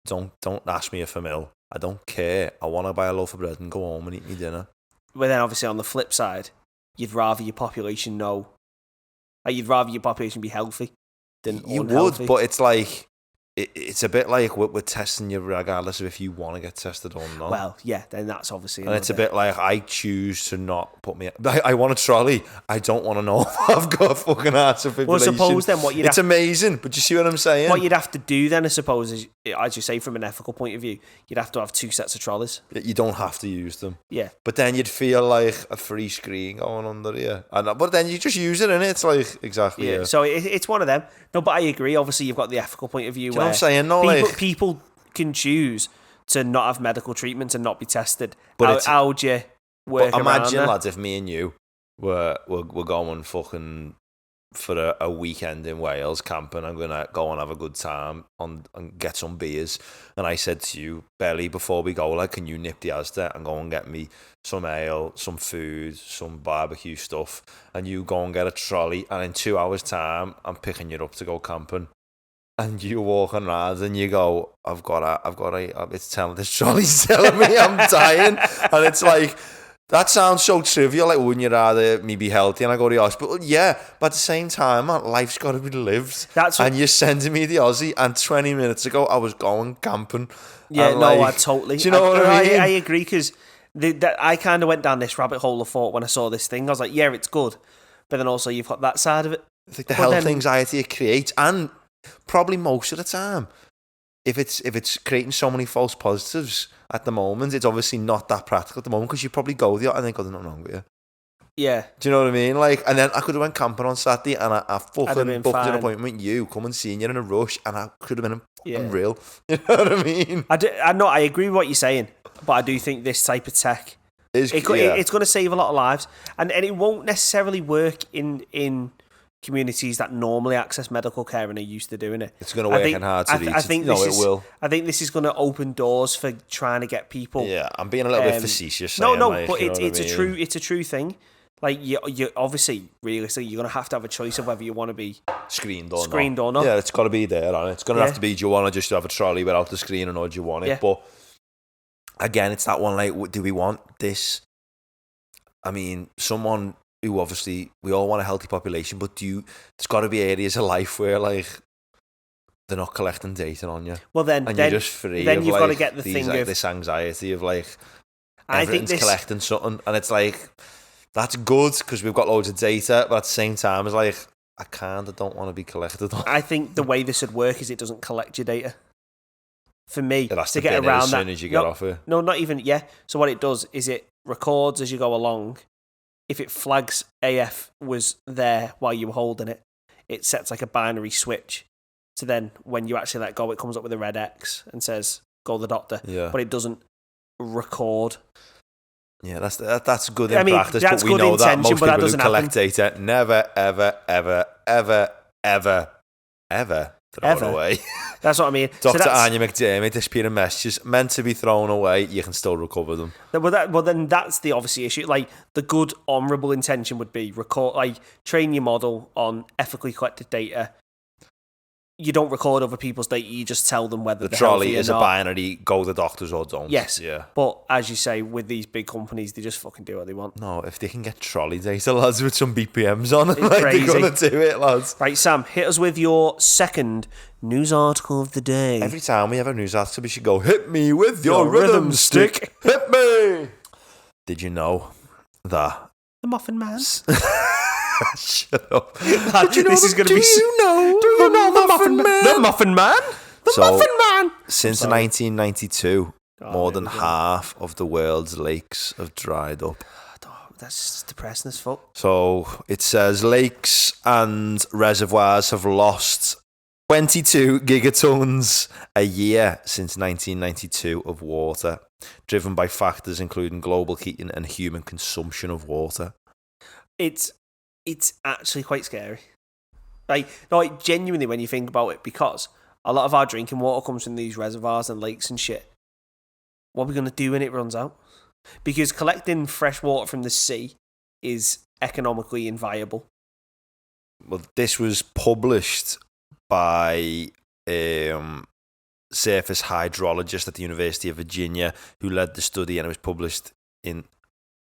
Don't ask me if I'm ill. I don't care. I want to buy a loaf of bread and go home and eat my dinner. But then obviously on the flip side, you'd rather your population know. Like you'd rather your population be healthy than unhealthy. But it's like. It's a bit like we're testing you regardless of if you want to get tested or not. Well, yeah, then that's obviously... And it's a bit like, I choose to not put me... I want a trolley. I don't want to know if I've got fucking arterial fibrillation. Well, suppose then what you'd It's amazing, but you see what I'm saying? What you'd have to do then, I suppose, is, as you say, from an ethical point of view, you'd have to have 2 sets of trolleys. You don't have to use them. Yeah. But then you'd feel like a free screen going under here. But then you just use it, and it's like, exactly. Yeah. So it's one of them. No, but I agree. Obviously, you've got the ethical point of view. Do you know what I'm saying? No, people can choose to not have medical treatment and not be tested. But how do you work around imagine, that? lads, if me and you were going fucking for a weekend in Wales camping. I'm going to go and have a good time and get some beers. And I said to you, Belly, before we go, like, can you nip the Asda and go and get me some ale, some food, some barbecue stuff, and you go and get a trolley, and in 2 hours' time, I'm picking you up to go camping. And you walking around and you go, I've got a, it's telling, this trolley's telling me I'm dying. And it's like, that sounds so trivial. Like, wouldn't you rather me be healthy and I go to the hospital? Yeah, but at the same time, man, life's got to be lived. And you're sending me the Aussie, and 20 minutes ago, I was going camping. Yeah, no, I totally. Do you know what I mean? I agree, because I kind of went down this rabbit hole of thought when I saw this thing. I was like, yeah, it's good. But then also you've got that side of it. It's like the health anxiety it creates, and probably most of the time, if it's creating so many false positives at the moment, it's obviously not that practical at the moment, because you probably go there and think, oh, there's nothing wrong with you. Yeah. Do you know what I mean? Like, and then I could have went camping on Saturday, and I fucking booked an appointment with you, come and see you in a rush, and I could have been real. You know what I mean? I agree with what you're saying, but I do think this type of tech it's going to save a lot of lives, and it won't necessarily work in communities that normally access medical care and are used to doing it. It's going to work in hard to reach. It will. I think this is going to open doors for trying to get people. Yeah, I'm being a little bit facetious. No, but it's a true thing. Like, you obviously, realistically, you're going to have a choice of whether you want to be screened or not. Yeah, it's got to be there, and it's going to have to be, do you want to just have a trolley without the screen, or do you want it? Yeah. But again, it's that one, like, do we want this? I mean, someone who obviously, we all want a healthy population, but there's got to be areas of life where, like, they're not collecting data on you. Well, then you're just free. Then of, you've like, got to get the thing of this anxiety of, like, everything's collecting something, and it's like, that's good because we've got loads of data, but at the same time, it's like, I kind of don't want to be collected on. I think the way this would work is it doesn't collect your data. for me It has to to get bin it around as that. soon as you get off it. No, not even, yeah. So what it does is it records as you go along. If it flags AF was there while you were holding it, it sets like a binary switch. So then when you actually let go, it comes up with a red X and says, go to the doctor. Yeah. But it doesn't record. Yeah, that's good in practice, that's but we good know that intention, most but that people who doesn't collect happen. data never, ever, ever, ever, ever, ever throw it away. That's what I mean. Dr. Anya McDermott, disappearing messages meant to be thrown away, you can still recover them. Well, then that's the obvious issue. Like, the good, honourable intention would be train your model on ethically collected data. You don't record other people's data, you just tell them whether the they're trolley healthy is or a not. binary, go to the doctors or don't. Yes. Yeah. But as you say, with these big companies, they just fucking do what they want. No, if they can get trolley data, lads, with some BPMs on it, It's like, crazy. they're going to do it, lads. Right, Sam, hit us with your second news article of the day. Every time we have a news article, we should go, hit me with your rhythm stick. Hit me. Did you know that? The Muffin Man. Shut up. Did you know this is going to be... Do you know the Muffin Man? The Muffin Man? The Muffin Man! Since 1992, more than half of the world's lakes have dried up. Oh, that's just depressing as fuck. So it says lakes and reservoirs have lost 22 gigatons a year since 1992 of water, driven by factors including global heating and human consumption of water. It's actually quite scary. Like genuinely when you think about it, because a lot of our drinking water comes from these reservoirs and lakes and shit. What are we going to do when it runs out? Because collecting fresh water from the sea is economically inviable. Well, this was published by surface hydrologist at the University of Virginia who led the study, and it was published in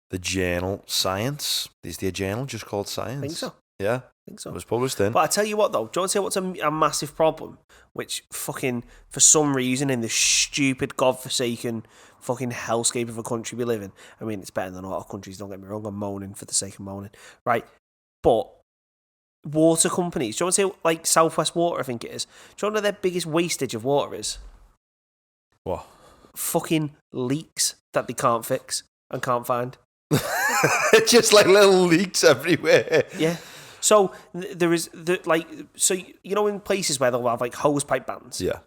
the journal Science. Is there a journal just called Science? I think so. Yeah, I think so. It was published in. But I tell you what, though, do you want to say what's a massive problem? Which fucking, for some reason, in the stupid, godforsaken fucking hellscape of a country we live in. I mean, it's better than a lot of countries, don't get me wrong. I'm moaning for the sake of moaning. Right? But water companies, do you want to say, like, Southwest Water, I think it is. Do you know what their biggest wastage of water is? What? Fucking leaks that they can't fix and can't find. Just like little leaks everywhere. Yeah. So there is in places where they'll have like hose pipe bans. Yeah.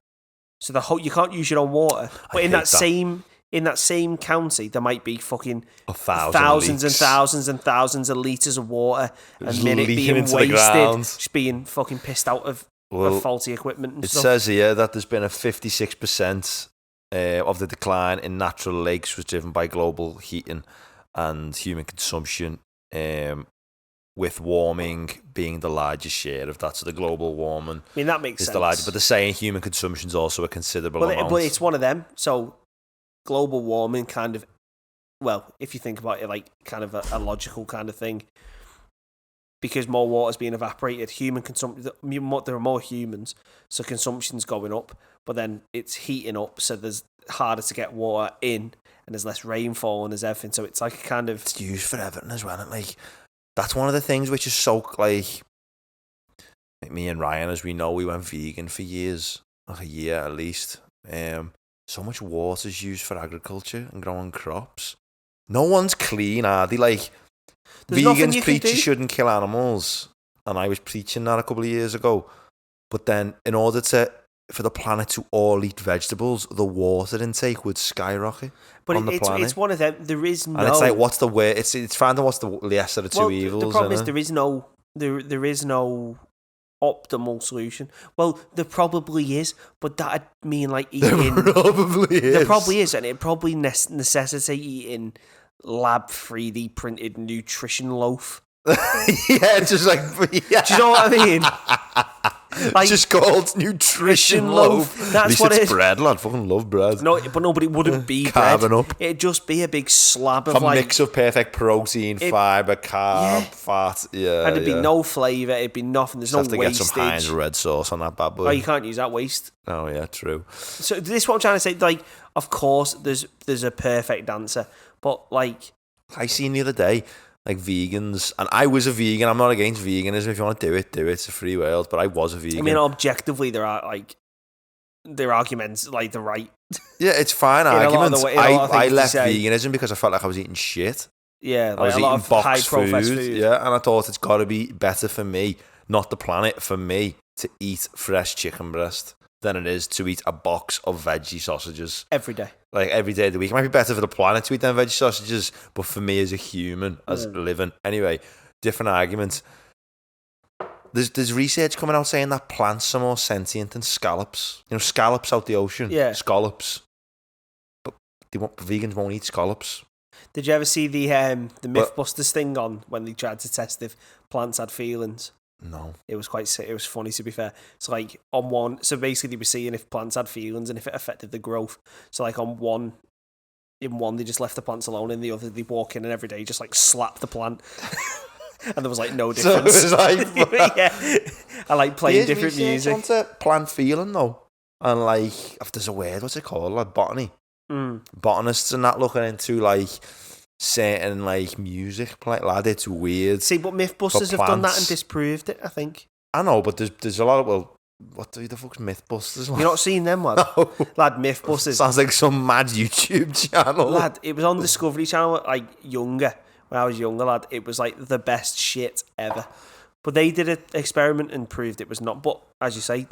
So you can't use your own water. But in that same county, there might be fucking thousands and thousands and thousands of litres of water a minute being wasted, just being fucking pissed out of faulty equipment and stuff. It says here that there's been a 56% of the decline in natural lakes was driven by global heating and human consumption, with warming being the largest share of that. So the global warming, I mean, that makes sense. The largest, but they're saying human consumption is also a considerable amount. But it's one of them. So global warming kind of, well, if you think about it, like kind of a logical kind of thing, because more water's being evaporated, human consumption, there are more humans, so consumption's going up, but then it's heating up, so there's harder to get water in, and there's less rainfall and there's everything, so it's like a kind of... It's used for everything as well, and like, that's one of the things which is so, like me and Ryan, as we know, we went vegan for years, like a year at least. So much water is used for agriculture and growing crops. No one's clean, are they? Like, there's vegans preach you shouldn't kill animals, and I was preaching that a couple of years ago. But then, in order for the planet to all eat vegetables, the water intake would skyrocket. But on the planet. It's one of them. There is no. And it's like, what's the way? It's finding what's the lesser of two evils. The problem is there is no optimal solution. Well, there probably is, but that'd mean like eating. There probably is, and it probably necessitate eating lab 3D printed nutrition loaf. Yeah, just like, yeah. Do you know what I mean? Like, just called nutrition loaf. That's at least what it's bread, lad. Fucking love bread. No, but it wouldn't be carving bread. Up. It'd just be a big slab of a mix of perfect protein, fibre, carb, fat. Yeah, and it'd be no flavour. It'd be nothing. There's no wastage. Have to get some Heinz red sauce on that bad boy. Oh, you can't use that waste. Oh yeah, true. So this is what I'm trying to say. Like, of course, there's a perfect answer, but like, I seen the other day, like vegans, and I was a vegan. I'm not against veganism. If you want to do it, do it. It's a free world. But I was a vegan. I mean, objectively, there are like their arguments, like, they're right. Yeah, it's fine arguments. I I left veganism because I felt like I was eating shit. Yeah, I was a lot eating of boxed high-processed food. Yeah, and I thought it's got to be better for me, not the planet, for me to eat fresh chicken breast than it is to eat a box of veggie sausages. Every day. Like, every day of the week. It might be better for the planet to eat them veggie sausages, but for me as a human, as living. Anyway, different arguments. There's research coming out saying that plants are more sentient than scallops. You know, scallops out the ocean. Yeah. Scallops. But vegans won't eat scallops. Did you ever see the Mythbusters thing on when they tried to test if plants had feelings? No. It was funny, to be fair. So like so basically they were seeing if plants had feelings and if it affected the growth. So like in one they just left the plants alone, in the other they walk in and every day just like slap the plant. And there was like no difference. So it was like, yeah. I like playing different music. Onto plant feeling though. And like, if there's a word, what's it called? Like botany. Botanists and that looking into like certain like music, like lad, it's weird. See, but Mythbusters have done that and disproved it, I think. I know, but there's a lot of, what the fuck's Mythbusters? You're not seen them, lad? No. Lad, Mythbusters. Sounds like some mad YouTube channel. Lad, it was on Discovery Channel, like younger. When I was younger, lad, it was like the best shit ever. But they did an experiment and proved it was not. But as you say,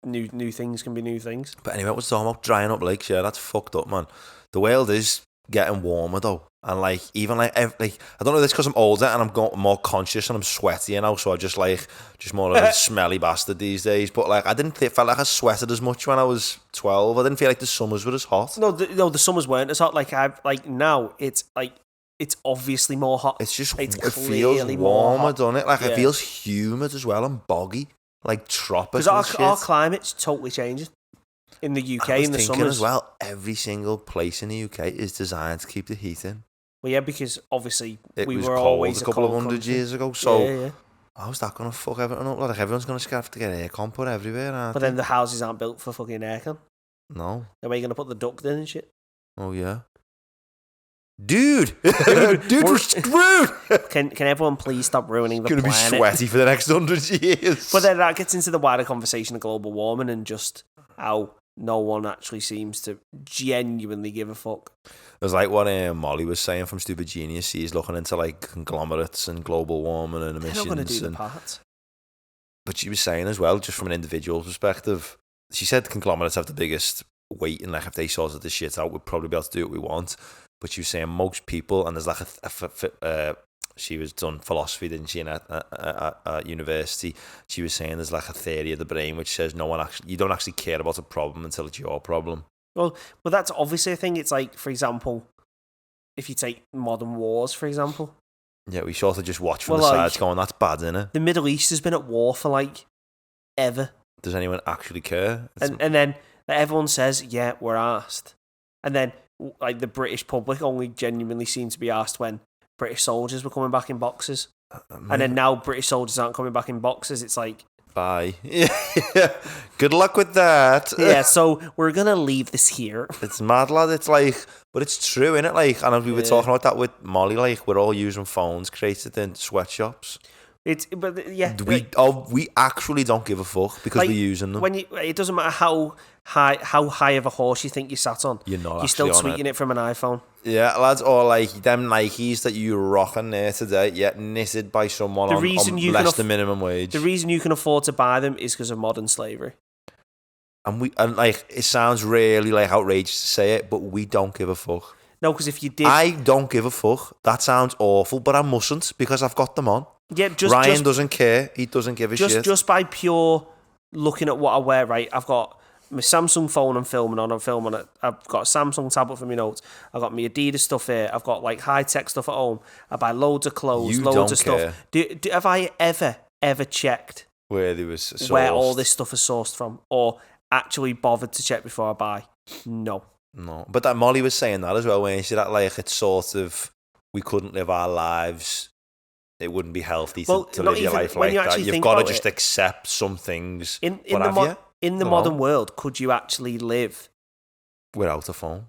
new things can be new things. But anyway, I was talking about drying up lakes. Yeah, that's fucked up, man. The world is getting warmer though, and like even like I don't know this because I'm older and I'm more conscious and I'm sweaty now, so I just more of a smelly bastard these days. But like I didn't felt like I sweated as much when I was 12. I didn't feel like the summers were as hot. No, the summers weren't as hot. Like now it's like. It's obviously more hot. It feels warmer, doesn't it? Like it feels humid as well and boggy, like tropical. Because our climate's totally changing in the UK in the summers as well. Every single place in the UK is designed to keep the heat in. Well, yeah, because obviously we were cold always a couple of hundred years ago. So yeah. How's that gonna fuck everything up? Like everyone's gonna have to get aircon put everywhere. Aren't but then the houses aren't built for fucking aircon. No. Then where are you gonna put the duct in and shit? Oh yeah. Dude, we're screwed. Can everyone please stop ruining the planet? It's going to be sweaty for the next 100 years. But then that gets into the wider conversation of global warming and just how no one actually seems to genuinely give a fuck. It was like what Molly was saying from Stupid Genius. He's looking into like conglomerates and global warming and emissions. They're not going to do the part. But she was saying as well, just from an individual perspective, she said conglomerates have the biggest weight, and like if they sorted the shit out, we'd probably be able to do what we want. But she was saying most people, and there's like she was done philosophy, didn't she, at university. She was saying there's like a theory of the brain which says you don't actually care about a problem until it's your problem. Well, that's obviously a thing. It's like, for example, if you take modern wars, for example. Yeah, we sort of just watch from the sides going, that's bad, isn't it? The Middle East has been at war for like ever. Does anyone actually care? And then everyone says, yeah, we're arsed. And then like the British public only genuinely seemed to be asked when British soldiers were coming back in boxes. And then now British soldiers aren't coming back in boxes. It's like, bye. Yeah. Good luck with that. Yeah, so we're going to leave this here. It's mad, lad. It's like, but it's true, innit? Like, and we were talking about that with Molly, like, we're all using phones created in sweatshops. We actually don't give a fuck because we're using them. It doesn't matter how high of a horse you think you sat on. You're still tweeting it from an iPhone. Yeah, lads, or like them Nikes that you're rocking there today, yet knitted by someone on less than minimum wage. The reason you can afford to buy them is because of modern slavery. And like it sounds really like outrageous to say it, but we don't give a fuck. No, because if you did, I don't give a fuck. That sounds awful, but I mustn't because I've got them on. Yeah, Ryan doesn't care. He doesn't give a shit. Just by pure looking at what I wear, right? I've got my Samsung phone I'm filming on it. I've got a Samsung tablet for my notes. I've got my Adidas stuff here. I've got like high-tech stuff at home. I buy loads of clothes, loads of stuff. Have I ever checked where there was sourced? Where all this stuff is sourced from, or actually bothered to check before I buy? No. But that Molly was saying that as well, when she said that like it's sort of we couldn't live our lives. It wouldn't be healthy to live your life like that. You've got to just accept some things. In the modern world, could you actually live without a phone?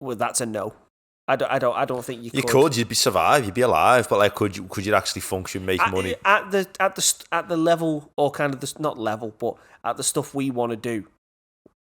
Well, that's a no. I don't think you could. You could. You'd survive. You'd be alive. But like, could you actually function, make money at the level, or kind of not level, but at the stuff we want to do?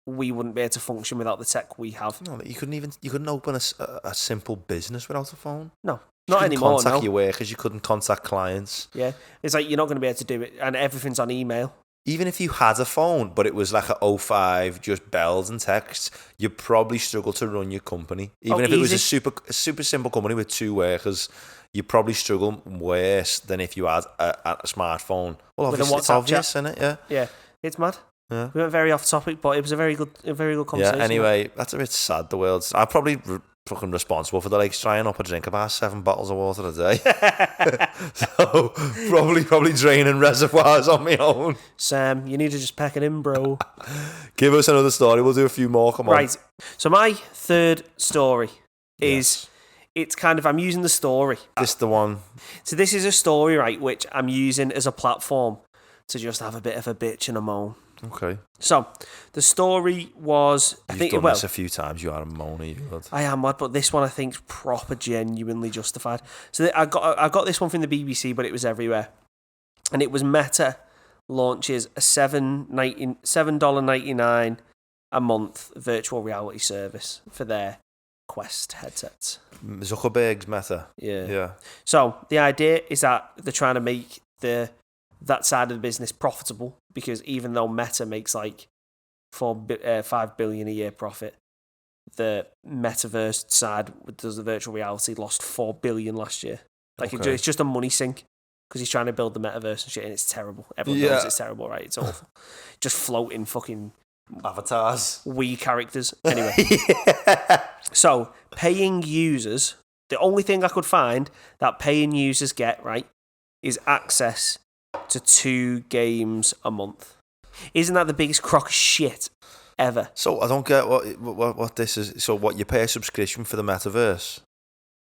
we wouldn't be able to function without the tech we have. No, you couldn't open a simple business without a phone. No, You not couldn't anymore. contact No. your workers, you couldn't contact clients. Yeah, it's like you're not going to be able to do it, and everything's on email. Even if you had a phone, but it was like a 05, just bells and texts, you'd probably struggle to run your company. Even if it was a super simple company with 2 workers, you'd probably struggle worse than if you had a smartphone. Well, obviously, it's obvious, isn't it? Yeah. Yeah, it's mad. Yeah. We went very off topic, but it was a very good conversation. Yeah, anyway, that's a bit sad, the world's... I'm probably fucking responsible for the like drying up a drink about 7 bottles of water a day. So, probably draining reservoirs on my own. Sam, you need to just pack it in, bro. Give us another story, we'll do a few more, come on. Right, so my third story is... It's kind of, I'm using the story. This the one. So this is a story, right, which I'm using as a platform to just have a bit of a bitch and a moan. Okay. So, the story was... You've done this a few times, you are a moaner, you lad. I am mad, but this one I think is proper genuinely justified. So I got this one from the BBC, but it was everywhere. And it was Meta launches a $7.99 a month virtual reality service for their Quest headsets. Zuckerberg's Meta. Yeah. So the idea is that they're trying to make that side of the business profitable, because even though Meta makes like 5 billion a year profit, the metaverse side does the virtual reality lost 4 billion last year. Like it's just a money sink, because he's trying to build the metaverse and shit, and it's terrible. Everyone knows it's terrible, right? It's awful. Just floating fucking avatars, Wii characters. Anyway, so paying users, the only thing I could find that paying users get, right, is access to 2 games a month. Isn't that the biggest crock of shit ever? So I don't get what this is. So what, you pay a subscription for the metaverse?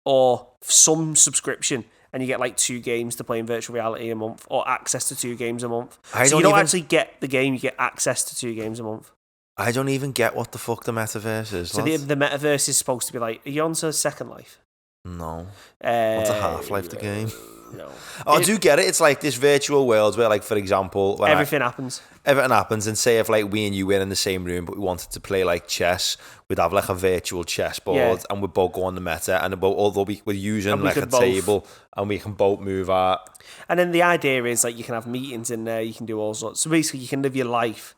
Or some subscription, and you get like 2 games to play in virtual reality a month, or access to 2 games a month. So you don't actually get the game, you get access to 2 games a month. I don't even get what the fuck the metaverse is. So the metaverse is supposed to be like, are you on to Second Life? No. What's a Half-Life, the game? No. I do get it. It's like this virtual world where, like, for example... Everything happens. Everything happens, and say if, like, we and you were in the same room, but we wanted to play, like, chess, we'd have, like, a virtual chessboard, and we'd both go on the meta, and although we're using, like, a table, and we can both move out. And then the idea is, like, you can have meetings in there, you can do all sorts. So basically, you can live your life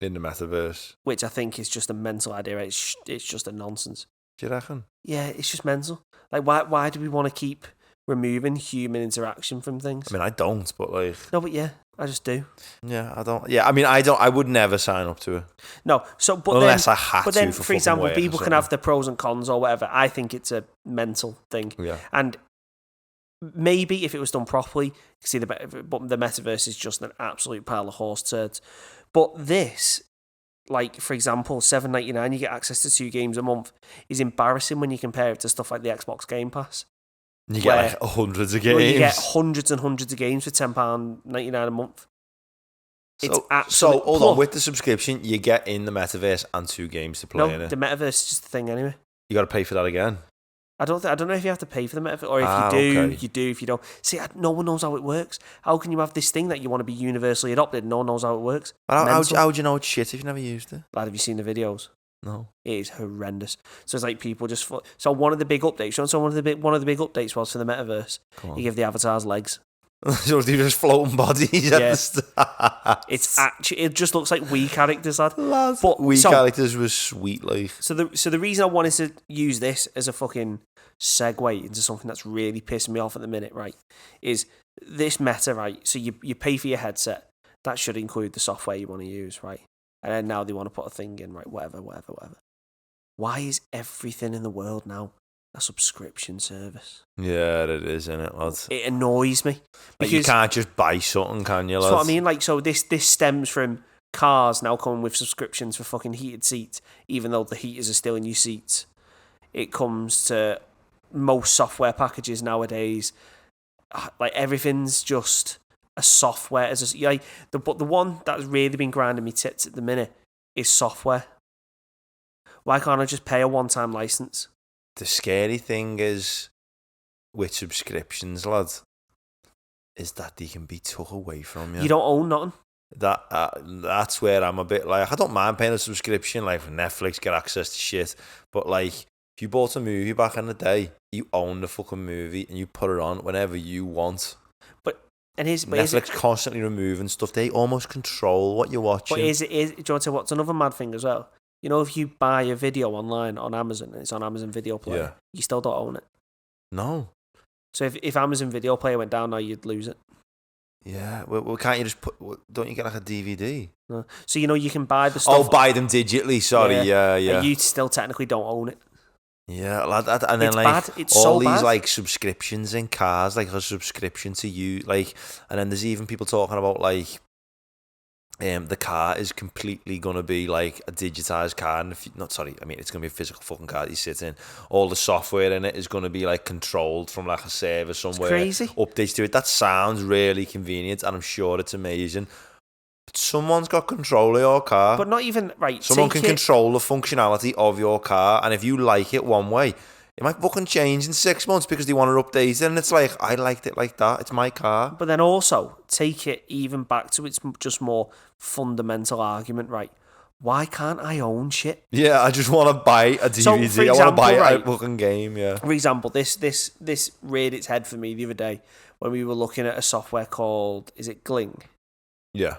in the metaverse, which I think is just a mental idea. It's just a nonsense. Do you reckon? Yeah, it's just mental. Like, why do we want to keep removing human interaction from things? I mean, I don't, but like... No, but yeah, I just do. Yeah, I don't. Yeah, I mean, I would never sign up to it. No, so but unless then, I had but to. Then, for example, people can have their pros and cons or whatever. I think it's a mental thing. Yeah. And maybe if it was done properly, you can see but the metaverse is just an absolute pile of horse turds. But this, like, for example, $7.99, you get access to 2 games a month, is embarrassing when you compare it to stuff like the Xbox Game Pass. You get like hundreds of games. You get hundreds and hundreds of games for £10.99 a month. It's so hold on, with the subscription, you get in the metaverse and 2 games to play in it. The metaverse is just a thing anyway. You got to pay for that again. I don't know if you have to pay for the metaverse, or if you do, you do. If you don't, see, no one knows how it works. How can you have this thing that you want to be universally adopted? No one knows how it works. How do you know it's shit if you've never used it? Lad, have you seen the videos? No. It is horrendous. So it's like people just... So one of the big updates... So one of the big updates was for the metaverse. You give the avatars legs. So they're just floating bodies at the start. It's actually... It just looks like Wii characters, lad. But Wii characters was sweet, like... So the reason I wanted to use this as a fucking segue into something that's really pissing me off at the minute, right, is this meta, right? So you pay for your headset. That should include the software you want to use, right? And then now they want to put a thing in, right? Whatever. Why is everything in the world now a subscription service? Yeah, it is, isn't it, lad? It annoys me. Because you can't just buy something, can you, lad? That's what I mean. Like, so this stems from cars now coming with subscriptions for fucking heated seats, even though the heaters are still in your seats. It comes to most software packages nowadays. Like, everything's just a software. But the one that's really been grinding me tits at the minute is software. Why can't I just pay a one-time license? The scary thing is with subscriptions, lad, is that they can be took away from you. You don't own nothing. That's where I'm a bit like, I don't mind paying a subscription, like for Netflix, get access to shit. But like, if you bought a movie back in the day, you own the fucking movie and you put it on whenever you want. Netflix constantly removing stuff. They almost control what you're watching. But do you want to say what's another mad thing as well? You know, if you buy a video online on Amazon and it's on Amazon Video Player, you still don't own it. No. So if Amazon Video Player went down now, you'd lose it. Yeah, well, can't you just don't you get like a DVD? No. So, you know, you can buy the stuff. Oh, buy them digitally, sorry, yeah. And you still technically don't own it. Yeah, and then it's like bad. It's all so these bad. like subscriptions in cars, like a subscription to you, like, and then there's even people talking about like, the car is completely gonna be like a digitized car, and it's gonna be a physical fucking car that you sit in. All the software in it is gonna be like controlled from like a server somewhere. It's crazy. Updates to it. That sounds really convenient, and I'm sure it's amazing. But someone's got control of your car. But not even right. Someone can control the functionality of your car, and if you like it one way, it might fucking change in 6 months because they want to update it, and it's like, I liked it like that. It's my car. But then also take it even back to its just more fundamental argument, right? Why can't I own shit? Yeah, I just want to buy a DVD. So, for example, I want to buy right, a fucking game. Yeah. For example, this reared its head for me the other day when we were looking at a software called, is it Gling? Yeah.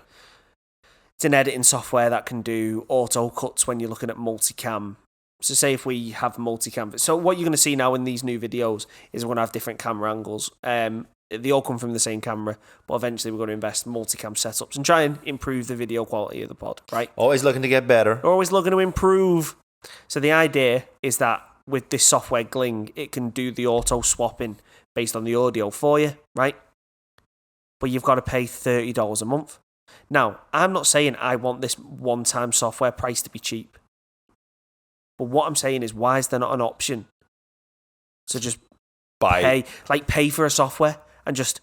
It's an editing software that can do auto cuts when you're looking at multicam. So say if we have multicam. So what you're going to see now in these new videos is we're going to have different camera angles. They all come from the same camera, but eventually we're going to invest in multicam setups and try and improve the video quality of the pod, right? Always looking to get better. We're always looking to improve. So the idea is that with this software Gling, it can do the auto swapping based on the audio for you, right? But you've got to pay $30 a month. Now, I'm not saying I want this one-time software price to be cheap. But what I'm saying is, why is there not an option to just pay for a software and just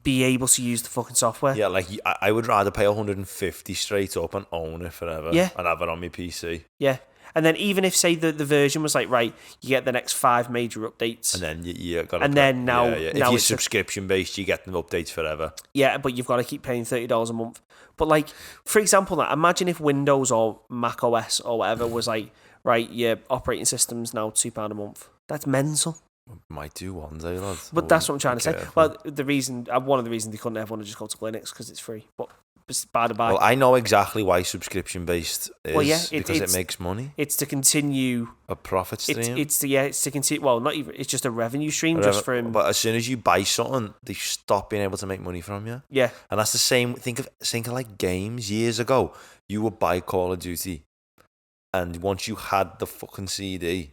be able to use the fucking software? Yeah, like I would rather pay $150 straight up and own it forever. Yeah. And have it on my PC. Yeah. And then even if, say, the version was like, right, you get the next 5 major updates. And then you got to and then now, if now you're it's subscription-based, you get them updates forever. Yeah, but you've got to keep paying $30 a month. But like, for example, imagine if Windows or Mac OS or whatever was like, right, your operating system's now £2 a month. That's mental. Might do one day, lads. But that's what I'm trying to say. Well, one of the reasons they couldn't everyone to just go to Linux because it's free. But by the by. Well, I know exactly why subscription based is. Well, yeah, because it makes money. It's to continue a profit stream. It's to continue. Well, not even. It's just a revenue stream, But as soon as you buy something, they stop being able to make money from you. Yeah, and that's the same. Think of like games. Years ago, you would buy Call of Duty, and once you had the fucking CD,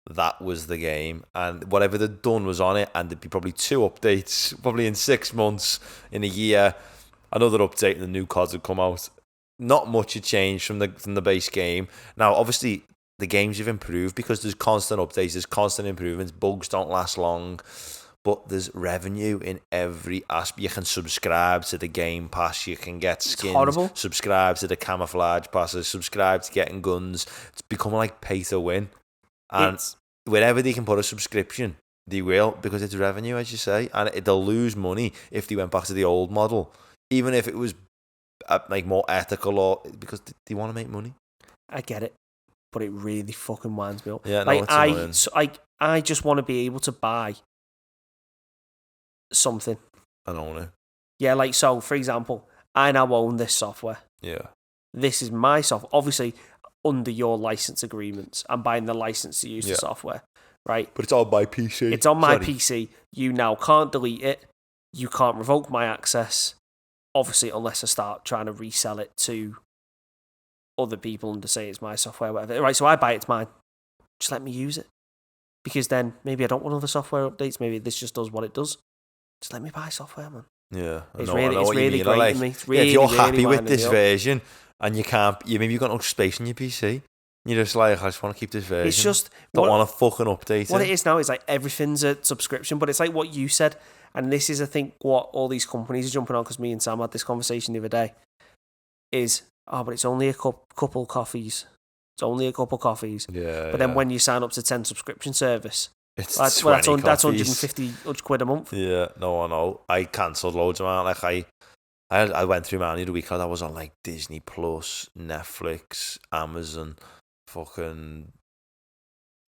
that was the game, and whatever they'd done was on it, and there'd be probably 2 updates, probably in 6 months, in a year, another update, and the new CODs would come out. Not much had changed from the base game. Now, obviously, the games have improved because there's constant updates, there's constant improvements, bugs don't last long, but there's revenue in every aspect. You can subscribe to the Game Pass, you can get skins, subscribe to the camouflage passes, subscribe to getting guns. It's becoming like pay to win. And wherever they can put a subscription, they will, because it's revenue, as you say, and they'll lose money if they went back to the old model, even if it was like more ethical, or because they want to make money. I get it, but it really fucking winds me up. Yeah, no, it's annoying. I just want to be able to buy something and own it. Yeah, like, so for example, I now own this software. Yeah, this is my software. Obviously, under your license agreements, I'm buying the license to use the software, right? But it's on my PC. It's on my PC. You now can't delete it. You can't revoke my access, obviously, unless I start trying to resell it to other people and to say it's my software, whatever. Right, so I buy it, it's mine. Just let me use it. Because then maybe I don't want other software updates. Maybe this just does what it does. Just let me buy software, man. Yeah, it's really great like, to me. It's really, if you're really happy with this version and maybe you've got no space in your PC, you're just like, I just want to keep this version. It's just don't want to fucking update it. What it is now is like everything's a subscription, but it's like what you said, and this is, I think, what all these companies are jumping on, because me and Sam had this conversation the other day, is, but it's only a couple coffees. It's only a couple coffees. Yeah. But then when you sign up to 10 subscription service, it's that's 150 quid a month. Yeah, no, I know. I cancelled loads of mine. Like I went through mine the other week. I was on like Disney Plus, Netflix, Amazon, fucking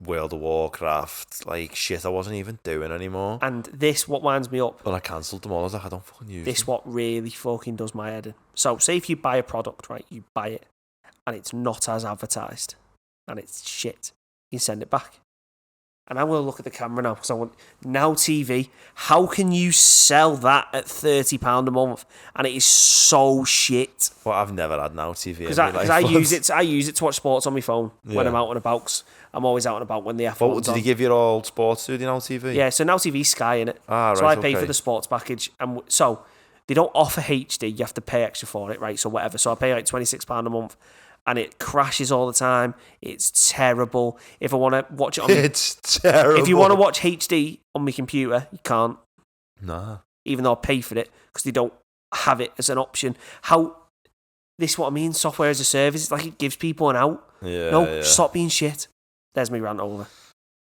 World of Warcraft, like shit I wasn't even doing anymore. And this, what winds me up. Well, I cancelled them all. I was like, I don't fucking use this them. What really fucking does my head in. So, say if you buy a product, right? You buy it, and it's not as advertised, and it's shit. You send it back. And I will look at the camera now because I want Now TV. How can you sell that at £30 a month and it is so shit? Well, I've never had Now TV because I use it. I use it to watch sports on my phone when I'm out and about. 'Cause I'm always out and about when the F1's on. Did he give you all sports through the Now TV? Yeah, so Now TV Sky in it. So I pay for the sports package, and so they don't offer HD. You have to pay extra for it, right? So whatever. So I pay like £26 a month. And it crashes all the time. It's terrible. If I want to watch it on... It's terrible. If you want to watch HD on my computer, you can't. Nah. Even though I pay for it, because they don't have it as an option. This is what I mean, software as a service. It's like it gives people an out. Stop being shit. There's me rant over.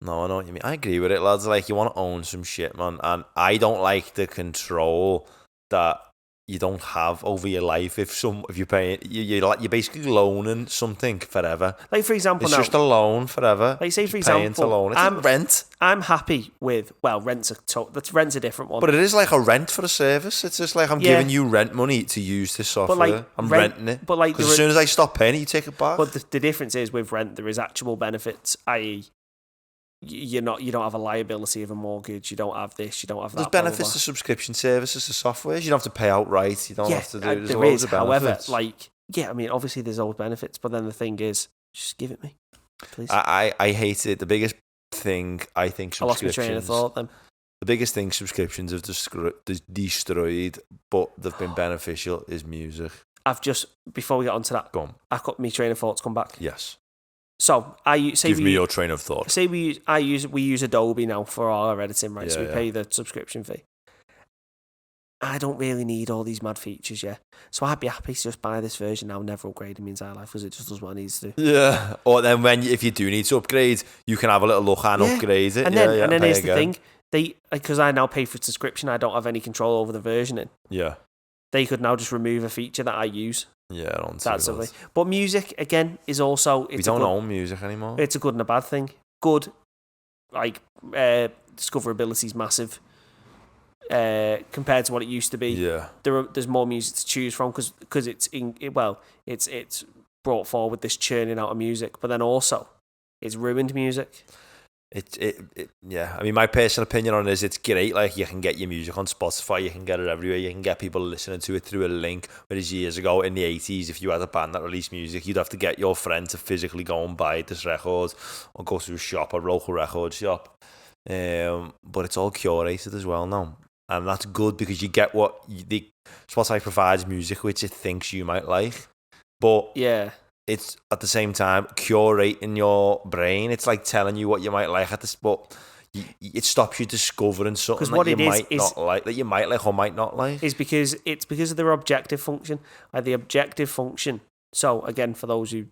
No, I know what you mean. I agree with it, lads. Like, you want to own some shit, man. And I don't like the control that you don't have over your life. If you're paying, you're basically loaning something forever. Like, for example, it's just a loan forever. Like, say for example, paying to loan. It's like rent. I'm happy with rent's a different one. But it is like a rent for a service. It's just like I'm giving you rent money to use this software. But like, I'm renting it. But like, because as soon as I stop paying it, you take it back. But the difference is with rent, there is actual benefits, i.e., you don't have a liability of a mortgage. You don't have this. You don't have that. There's benefits to subscription services, to software. You don't have to pay outright. You don't have to do. There's there loads is. of benefits. However, I mean, obviously there's all benefits, but then the thing is, just give it me, please. I hate it. The biggest thing I think I lost my subscriptions. train of thought. Then the biggest thing subscriptions have destroyed, but they've been beneficial, is music. Before we get onto that, go on. I got my train of thoughts come back. Yes. So give me your train of thought. Say we use Adobe now for all our editing, right? So we pay the subscription fee. I don't really need all these mad features, yeah. So I'd be happy to just buy this version now, never upgrade in my entire life because it just does what it needs to do. Yeah. Or then if you do need to upgrade, you can have a little look and upgrade it. And then here's the thing: because I now pay for subscription, I don't have any control over the versioning. Yeah. They could now just remove a feature that I use. Yeah, I don't see that's something. But music again is also we don't own music anymore. It's a good and a bad thing. Good, like discoverability is massive compared to what it used to be. Yeah, there's more music to choose from because it's brought forward this churning out of music, but then also it's ruined music. Yeah. I mean, my personal opinion on it is it's great. Like, you can get your music on Spotify, you can get it everywhere, you can get people listening to it through a link. Whereas years ago in the 80s, if you had a band that released music, you'd have to get your friend to physically go and buy this record or go to a shop, a local record shop. But it's all curated as well now, and that's good because you get what Spotify provides music which it thinks you might like, but it's at the same time curating your brain. It's like telling you what you might like at this, but it stops you discovering something that you might not like, that you might like or might not like. Is because it's because of their objective function. Like the objective function. So again, for those who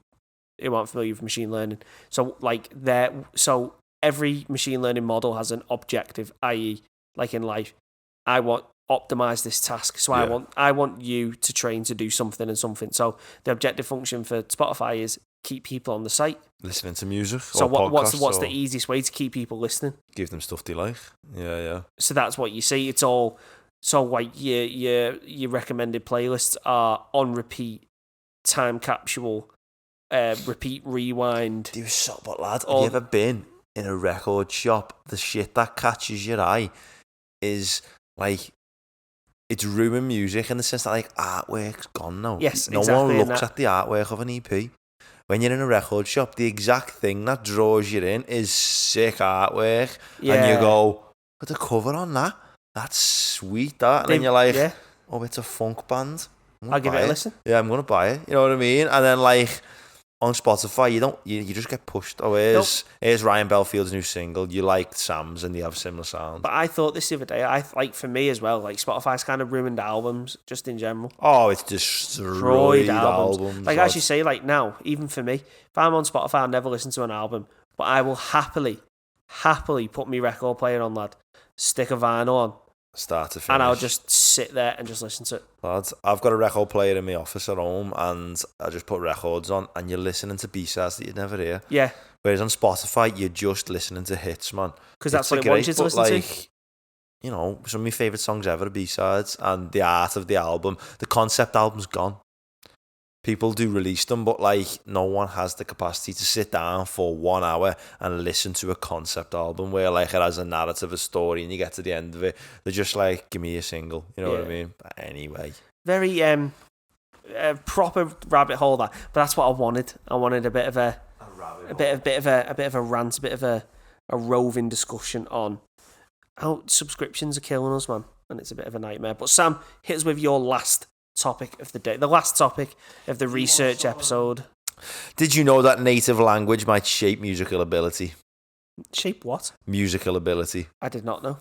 aren't familiar with machine learning, so every machine learning model has an objective, i.e., like in life, I want optimize this task. So I want you to train to do something and something. So the objective function for Spotify is keep people on the site listening to music. So what's the easiest way to keep people listening? Give them stuff they like. Yeah. So that's what you see. It's all so like your recommended playlists are on repeat, time capsule, repeat, rewind. But lad, have you ever been in a record shop? The shit that catches your eye is like, it's ruined music in the sense that like artwork's gone now. Yes, no exactly. one looks at the artwork of an EP. When you're in a record shop, the exact thing that draws you in is sick artwork, and you go, "Put the cover on that. That's sweet." That, and then you're like, "Oh, it's a funk band. I'll give it a listen." Yeah, I'm gonna buy it. You know what I mean? And then like, on Spotify, you just get pushed. Oh, here's Ryan Belfield's new single. You like Sam's, and they have similar sound. But I thought this the other day. For me as well. Like Spotify's kind of ruined albums, just in general. Oh, it's destroyed albums. Like as you say, like now, even for me, if I'm on Spotify, I'll never listen to an album, but I will happily put my record player on, lad. Stick a vinyl on, start to finish. And I'll just sit there and just listen to it. Lads, I've got a record player in my office at home, and I just put records on, and you're listening to B-sides that you'd never hear. Yeah. Whereas on Spotify, you're just listening to hits, man. Because that's what it wants you to listen to. You know, some of my favourite songs ever are B-sides, and the art of the album. The concept album's gone. People do release them, but like no one has the capacity to sit down for 1 hour and listen to a concept album where like it has a narrative, a story, and you get to the end of it. They're just like, give me a single. You know what I mean? But anyway, very proper rabbit hole that. But that's what I wanted. I wanted a bit of a bit of a rant, a bit of a roving discussion on how subscriptions are killing us, man, and it's a bit of a nightmare. But Sam, hit us with your last topic of the day, the last topic of the research episode. Did you know that native language might shape musical ability? Shape what? Musical ability. I did not know.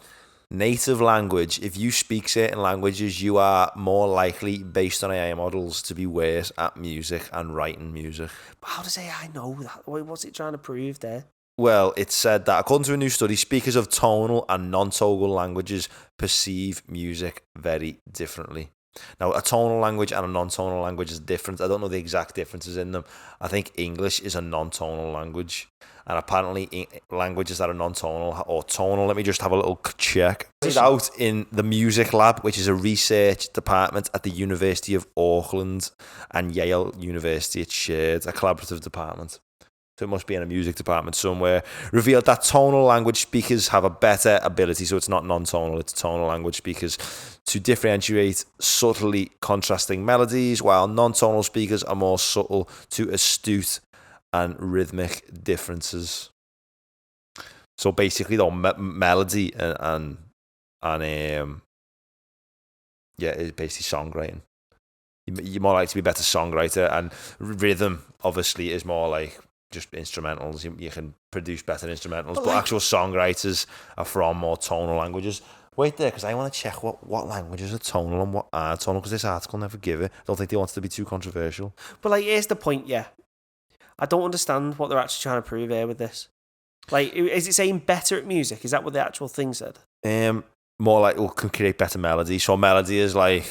Native language, if you speak certain languages, you are more likely, based on AI models, to be worse at music and writing music. But how does AI know that? What's it trying to prove there? Well, it said that according to a new study, speakers of tonal and non-tonal languages perceive music very differently. Now, a tonal language and a non-tonal language is different. I don't know the exact differences in them. I think English is a non-tonal language. And apparently languages that are non-tonal or tonal, let me just have a little check. It's out in the Music Lab, which is a research department at the University of Auckland and Yale University. It's shared, a collaborative department. So it must be in a music department somewhere, revealed that tonal language speakers have a better ability, so it's not non-tonal, it's tonal language speakers, to differentiate subtly contrasting melodies, while non-tonal speakers are more subtle to astute and rhythmic differences. So basically, though, melody and it's basically songwriting. You're more likely to be a better songwriter, and rhythm obviously is more like just instrumentals. You can produce better instrumentals, but actual songwriters are from more tonal languages. Wait there, because I want to check what languages are tonal and what aren't tonal, because this article never give it. I don't think they want it to be too controversial. But like, here's the point, yeah. I don't understand what they're actually trying to prove here with this. Like, is it saying better at music? Is that what the actual thing said? More like it can create better melody. So melody is like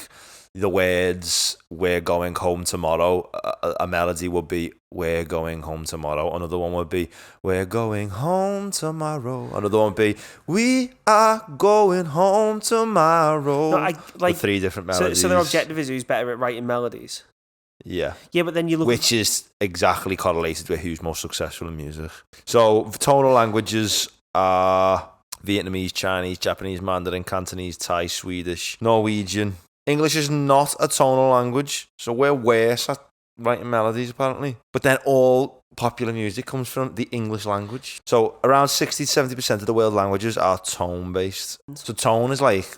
the words, we're going home tomorrow. A melody would be, we're going home tomorrow. Another one would be, we're going home tomorrow. Another one would be, we are going home tomorrow. No, the 3 different melodies. So their objective is who's better at writing melodies? Yeah. Yeah, but then you look... Which is exactly correlated with who's most successful in music. So tonal languages are Vietnamese, Chinese, Japanese, Mandarin, Cantonese, Thai, Swedish, Norwegian. English is not a tonal language, so we're worse at writing melodies, apparently. But then all popular music comes from the English language. So around 60-70% of the world languages are tone-based. So tone is like,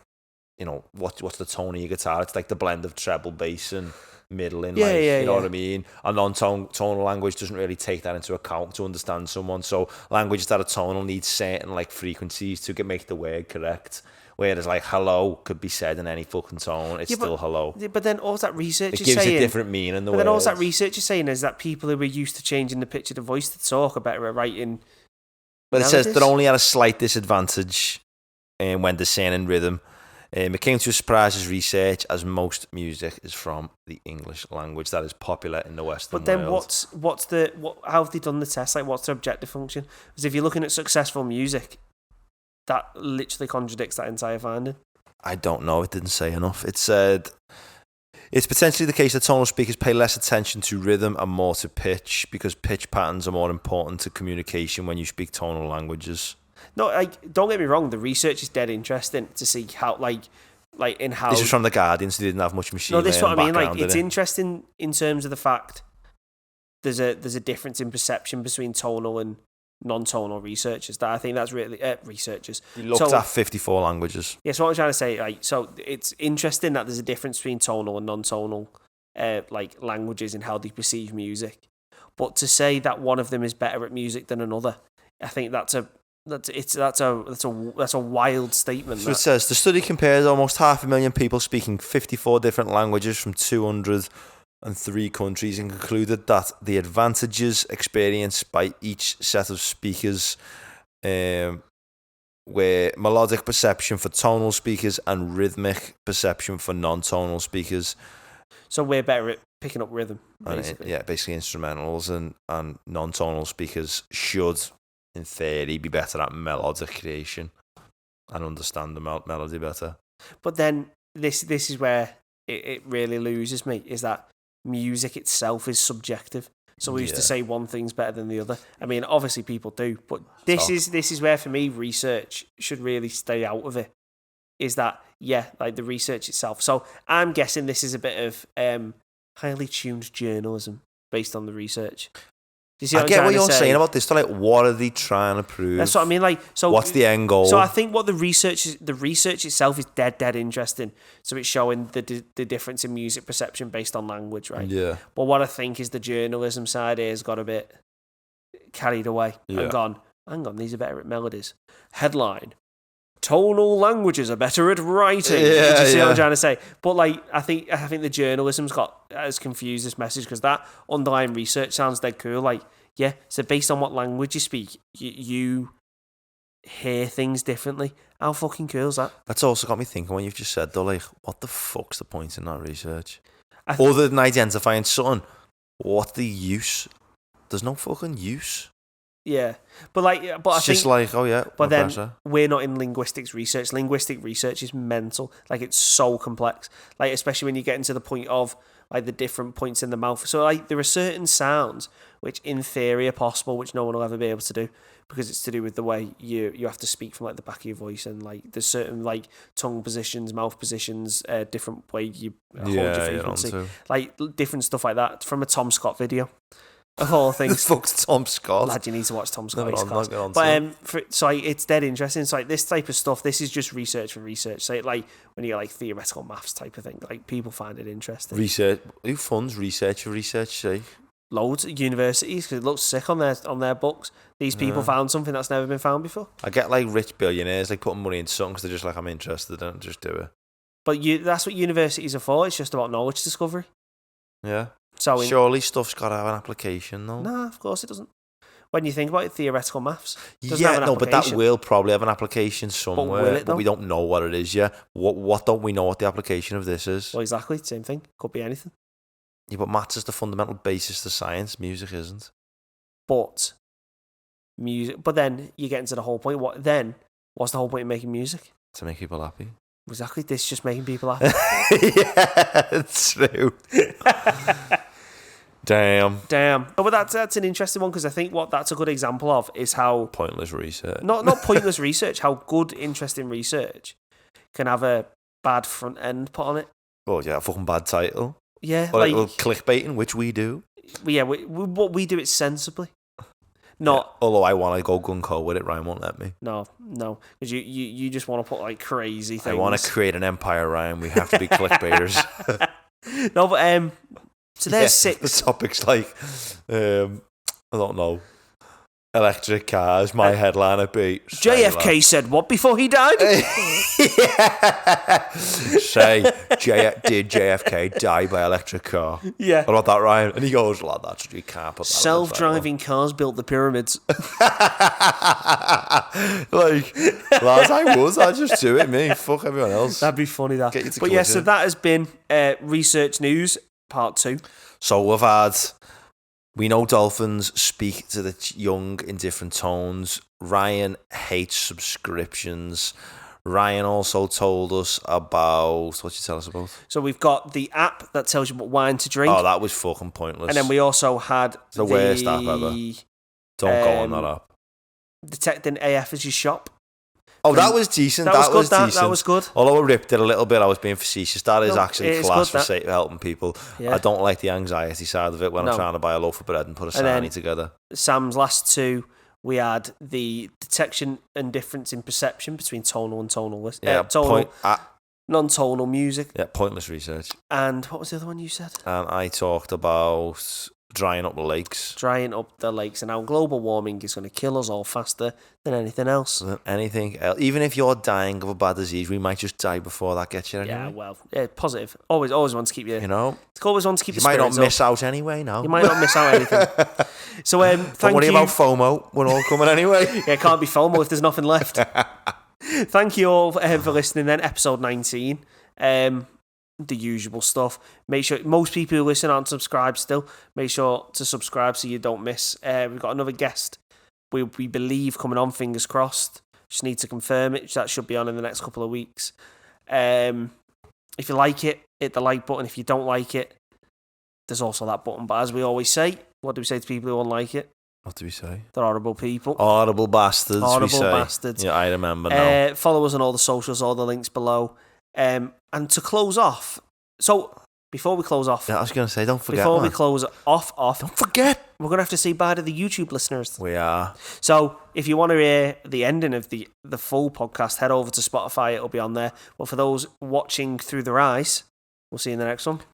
you know, what's the tone of your guitar? It's like the blend of treble, bass, and middling. You know what I mean? A non-tonal language doesn't really take that into account to understand someone. So languages that are tonal need certain like frequencies to make the word correct. Whereas like hello could be said in any fucking tone, it's still hello. But then all that research is saying... It gives a different meaning. But then all that research is saying is that people who are used to changing the pitch of the voice to talk are better at writing. But it says they're only at a slight disadvantage when discerning rhythm. It came to a surprise as research, as most music is from the English language that is popular in the Western world. But then how have they done the test? Like, what's their objective function? Because if you're looking at successful music, that literally contradicts that entire finding. I don't know. It didn't say enough. It said it's potentially the case that tonal speakers pay less attention to rhythm and more to pitch, because pitch patterns are more important to communication when you speak tonal languages. No, like, don't get me wrong. The research is dead interesting to see how, in how... This was from The Guardian, so they didn't have much machine learning. No, this is what I mean. Like, it's interesting in terms of the fact there's a difference in perception between tonal and non-tonal researchers. That I think that's really researchers. You looked at 54 languages. Yeah, so what I'm trying to say, like, so it's interesting that there's a difference between tonal and non-tonal, languages in how they perceive music. But to say that one of them is better at music than another, I think that's a wild statement. So it says the study compared almost 500,000 people speaking 54 different languages from 203 countries and concluded that the advantages experienced by each set of speakers were where melodic perception for tonal speakers and rhythmic perception for non-tonal speakers. So we're better at picking up rhythm, basically. Basically instrumentals and non-tonal speakers should, in theory, be better at melodic creation and understand the melody better. But then this is where it really loses me, is that music itself is subjective. So we used to say one thing's better than the other. I mean, obviously people do, but this is where, for me, research should really stay out of it. Is that, like the research itself. So I'm guessing this is a bit of highly tuned journalism based on the research. You see I get what you're saying about this. So, like, what are they trying to prove? That's what I mean. Like, so what's the end goal? So I think what the research itself is dead interesting. So it's showing the difference in music perception based on language, right? Yeah. But what I think is the journalism side here has got a bit carried away and gone, hang on, these are better at melodies. Headline: tonal languages are better at writing. Yeah, Do you see what I'm trying to say? But like, I think the journalism's has confused this message, because that underlying research sounds dead cool. Like, so based on what language you speak, you hear things differently. How fucking cool is that? That's also got me thinking when you've just said, though, like, what the fuck's the point in that research? Other than identifying something, what's the use? There's no fucking use. Yeah, but I think just like, but then we're not in linguistics research. Linguistic research is mental. Like, it's so complex. Like, especially when you get into the point of like the different points in the mouth. So like, there are certain sounds which, in theory, are possible, which no one will ever be able to do, because it's to do with the way you have to speak from like the back of your voice, and like there's certain like tongue positions, mouth positions, different way you hold your frequency, like different stuff like that from a Tom Scott video. Of all things. The fuck's Tom Scott? Lad, you need to watch Tom Scott. But so it's dead interesting. So like, this type of stuff, this is just research for research. So like, when you get like theoretical maths type of thing, like, people find it interesting. Research. Who funds research for research's sake? Loads of universities, because it looks sick on their books. These people found something that's never been found before. I get like rich billionaires like putting money into something because they're just like, I'm interested, don't just do it. But that's what universities are for. It's just about knowledge discovery. Yeah. So surely stuff's got to have an application, though. No, of course it doesn't. When you think about it, theoretical maths doesn't have an but that will probably have an application somewhere, but we don't know what it is yet. What don't we know what the application of this is? Well, exactly, same thing. Could be anything. Yeah, but maths is the fundamental basis to science. Music isn't. But then you get into the whole point. What's the whole point of making music? To make people happy. Exactly, this is just making people happy. Yeah, it's true. Damn. Oh, but that's an interesting one, because I think what that's a good example of is how pointless research. Not pointless research. How good, interesting research can have a bad front end put on it. Oh yeah, a fucking bad title. Yeah, or like clickbaiting, which we do. Yeah, what we do it sensibly. Not. Yeah, although I want to go gung-ho with it, Ryan won't let me. No, because you just want to put like crazy things. I want to create an empire, Ryan. We have to be clickbaiters. No, but so there's 6. The topic's like, I don't know, electric cars. My headline would be JFK said what before he died? Did JFK die by electric car? Yeah. What about that, Ryan? And he goes, lad, you can't put that. Self-driving cars built the pyramids. Like, lads, I'd just do it, me. Fuck everyone else. That'd be funny, that. But yeah, so that has been Research News Part 2. So we know dolphins speak to the young in different tones. Ryan hates subscriptions. Ryan also told us about... What did you tell us about? So we've got the app that tells you what wine to drink. Oh, that was fucking pointless. And then we also had it's the worst app ever. Don't go on that app. Detecting AF as you shop. Oh, that was decent. That was decent. That was good. Although I ripped it a little bit, I was being facetious. That is actually class for helping people. Yeah. I don't like the anxiety side of it when I'm trying to buy a loaf of bread and put a sarnie together. Sam's last 2, we had the detection and difference in perception between tonal and tonal. Non-tonal music. Yeah, pointless research. And what was the other one you said? And I talked about drying up the lakes. Drying up the lakes, and how global warming is going to kill us all faster than anything else. Than anything else. Even if you're dying of a bad disease, we might just die before that gets you anyway. Yeah, well, positive. Always want to keep you. You know? Always want to keep you might not miss out anyway, no. You might not miss out anything. So, don't worry about FOMO. We're all coming anyway. Yeah, it can't be FOMO if there's nothing left. Thank you all for listening then. Episode 19. The usual stuff. Make sure most people who listen aren't subscribed still. Make sure to subscribe so you don't miss. We've got another guest we believe coming on, fingers crossed. Just need to confirm it. That should be on in the next couple of weeks. If you like it, hit the like button. If you don't like it, there's also that button. But as we always say, what do we say to people who won't like it? What do we say? They're horrible people. Horrible bastards, Horrible we say. bastards. Yeah, I remember now. Follow us on all the socials, all the links below. And to close off, so before we close off... Yeah, I was going to say, don't forget, Before we close off... Don't forget! We're going to have to say bye to the YouTube listeners. We are. So, if you want to hear the ending of the full podcast, head over to Spotify. It'll be on there. But for those watching through their eyes, we'll see you in the next one.